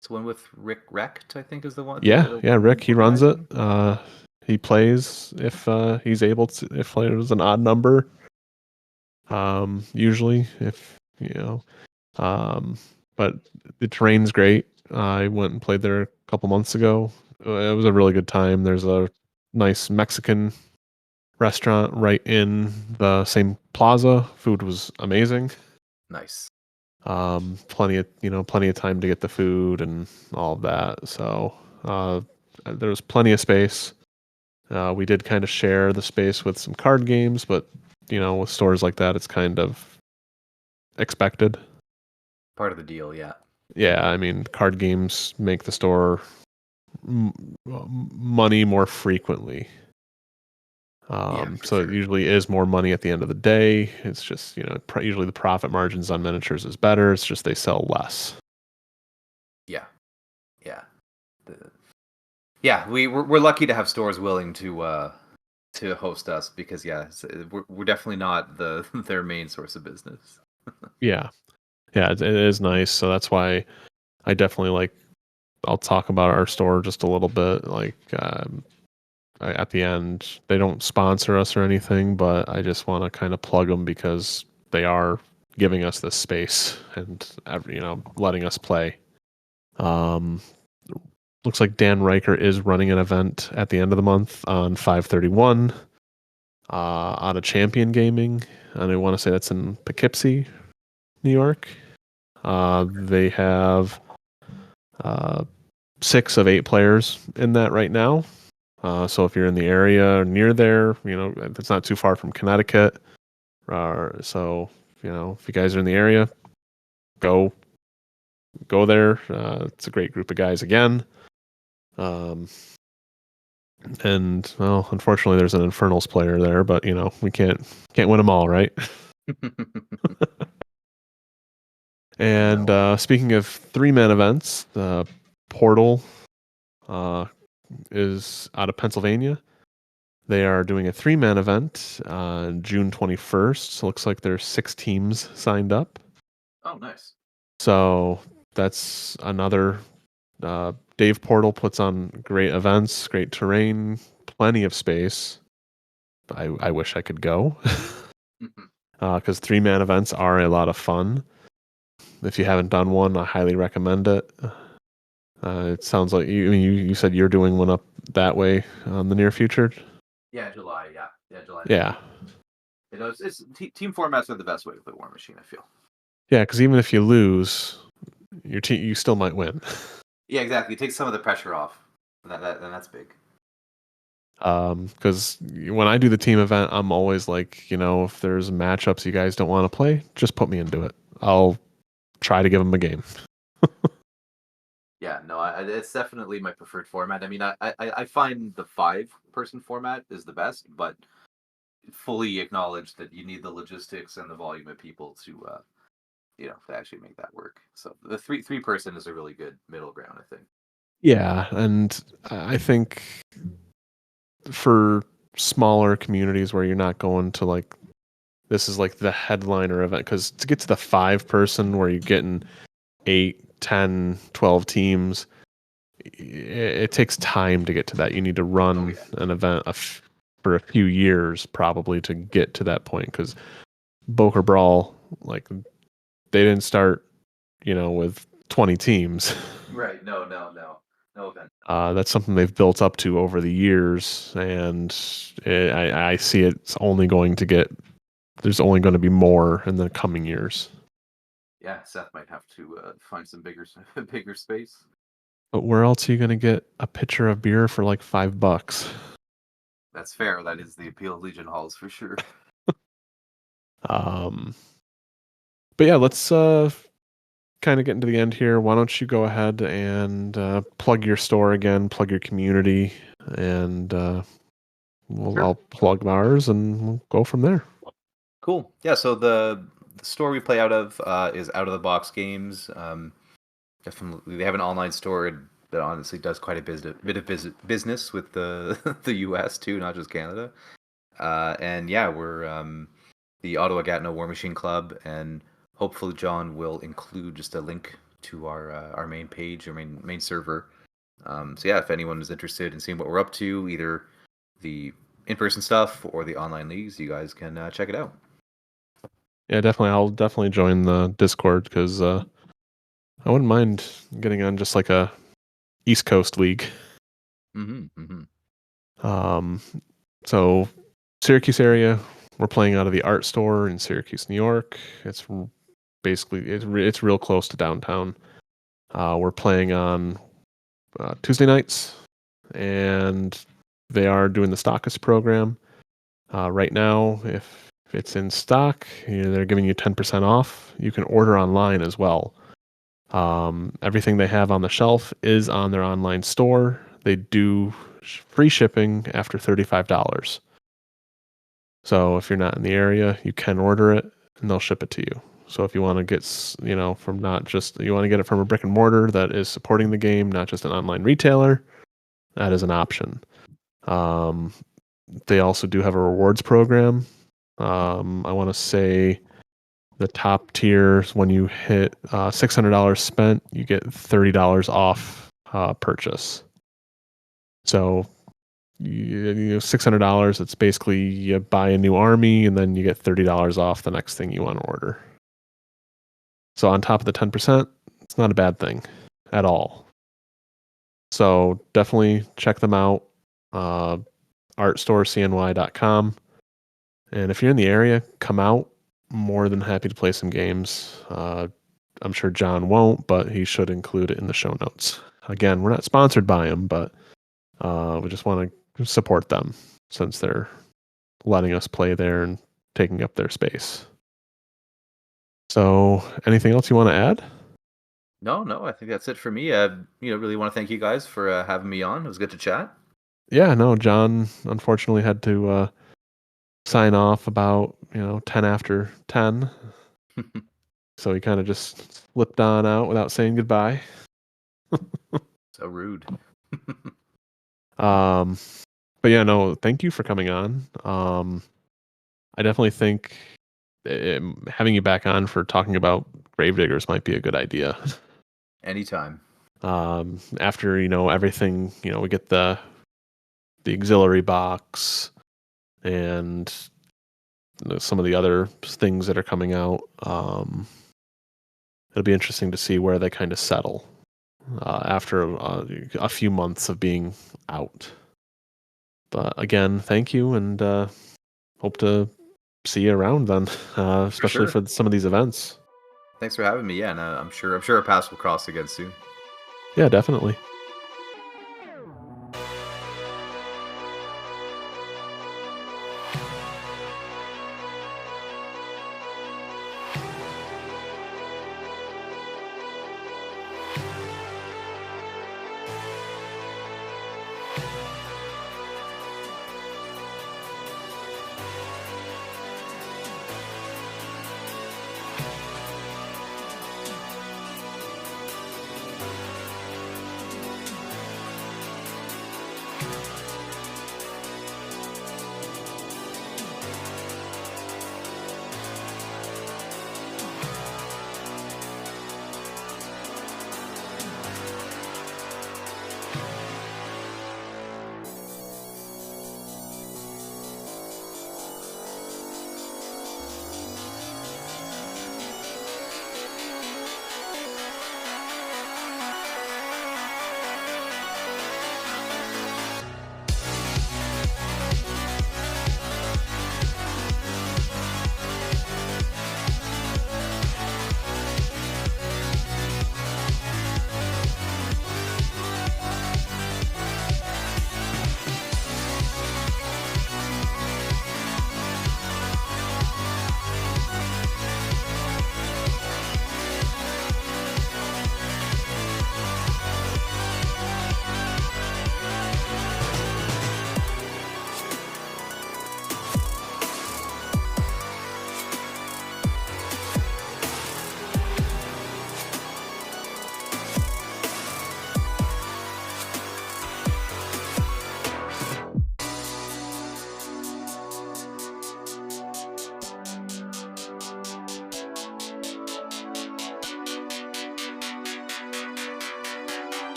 It's one with Rick Recht, I think, is the one. Yeah, Rick. He runs it. He plays if he's able to. If there's an odd number, usually if but the terrain's great. I went and played there a couple months ago. It was a really good time. There's a nice Mexican restaurant right in the same plaza. Food was amazing. Nice. Plenty of time to get the food and all of that. So there was plenty of space. We did kind of share the space with some card games, but with stores like that, it's kind of expected. Part of the deal, yeah. Yeah, I mean, card games make the store money more frequently. So it usually is more money at the end of the day. It's just, usually the profit margins on miniatures is better. It's just they sell less. Yeah. We're lucky to have stores willing to host us because we're definitely not their main source of business. Yeah, it is nice. So that's why I definitely I'll talk about our store just a little bit. At the end, they don't sponsor us or anything, but I just want to kind of plug them because they are giving us this space and letting us play. Looks like Dan Riker is running an event at the end of the month on 5/31 out of Champion Gaming, and I want to say that's in Poughkeepsie, New York. They have 6 of 8 players in that right now. So if you're in the area or near there, it's not too far from Connecticut. So if you guys are in the area, go there. It's a great group of guys again. And well, unfortunately, there's an Infernals player there, but we can't win them all, right? And speaking of 3-man events, the Portal is out of Pennsylvania. They are doing a 3-man event on June 21st. So it looks like there's 6 teams signed up. Oh, nice. So that's another. Dave Portal puts on great events, great terrain, plenty of space. I wish I could go because 3-man events are a lot of fun. If you haven't done one, I highly recommend it. It sounds like you said you're doing one up that way in the near future. Yeah, July. July. Yeah. Team formats are the best way to play Warmachine, I feel. Yeah, because even if you lose, your team you still might win. Yeah, exactly. It takes some of the pressure off. That's big. Because when I do the team event, I'm always like, if there's matchups you guys don't want to play, just put me into it. I'll try to give them a game. Yeah, no, it's definitely my preferred format. I mean, I find the 5-person format is the best, but fully acknowledge that you need the logistics and the volume of people to actually make that work. So the 3-person is a really good middle ground, I think. Yeah, and I think for smaller communities where you're not going to this is the headliner event, because to get to the 5-person where you're getting 8, 10, 12 teams, it takes time to get to that. You need to run an event for a few years probably to get to that point, because Boker Brawl, they didn't start with 20 teams. Right. No. No event. That's something they've built up to over the years, and I see it's only going to get. There's only going to be more in the coming years. Yeah, Seth might have to find some bigger bigger space. But where else are you going to get a pitcher of beer for like $5? That's fair. That is the appeal of Legion halls for sure. But yeah, let's kind of get into the end here. Why don't you go ahead and plug your store again, plug your community, and Sure. I'll plug ours, and we'll go from there. Cool. Yeah. So the store we play out of is Out of the Box Games. Definitely, they have an online store that honestly does quite a bit of business with the the U.S. too, not just Canada. And yeah, we're the Ottawa Gatineau Warmachine Club, and hopefully John will include just a link to our main page, our main server. So yeah, if anyone is interested in seeing what we're up to, either the in-person stuff or the online leagues, you guys can check it out. Yeah, definitely. I'll definitely join the Discord because I wouldn't mind getting on just like a East Coast league. So Syracuse area, we're playing out of the art store in Syracuse, New York. It's basically it's real close to downtown. We're playing on Tuesday nights, and they are doing the Stockist program right now. If it's in stock, they're giving you 10% off. You can order online as well. Everything they have on the shelf is on their online store. They do free shipping after $35. So if you're not in the area, you can order it and they'll ship it to you. So if you want to get, from not just, you want to get it from a brick and mortar that is supporting the game, not just an online retailer, that is an option. They also do have a rewards program. I want to say the top tiers, when you hit $600 spent, you get $30 off purchase. So $600, it's basically you buy a new army and then you get $30 off the next thing you want to order. So on top of the 10%, it's not a bad thing at all. So definitely check them out. artstorecny.com. And if you're in the area, come out. More than happy to play some games. I'm sure John won't, but he should include it in the show notes. Again, we're not sponsored by him, but we just want to support them since they're letting us play there and taking up their space. So anything else you want to add? No, I think that's it for me. Really want to thank you guys for having me on. It was good to chat. Yeah, no, John unfortunately had to sign off about 10 after 10. So he kind of just slipped on out without saying goodbye. So rude. But yeah, no, thank you for coming on. I definitely think having you back on for talking about Gravediggers might be a good idea. Anytime. After everything, we get the auxiliary box and some of the other things that are coming out. It'll be interesting to see where they kind of settle after a few months of being out. But again, thank you, and hope to see you around then, especially for some of these events. Thanks for having me. Yeah, and I'm sure our paths will cross again soon. Yeah, definitely.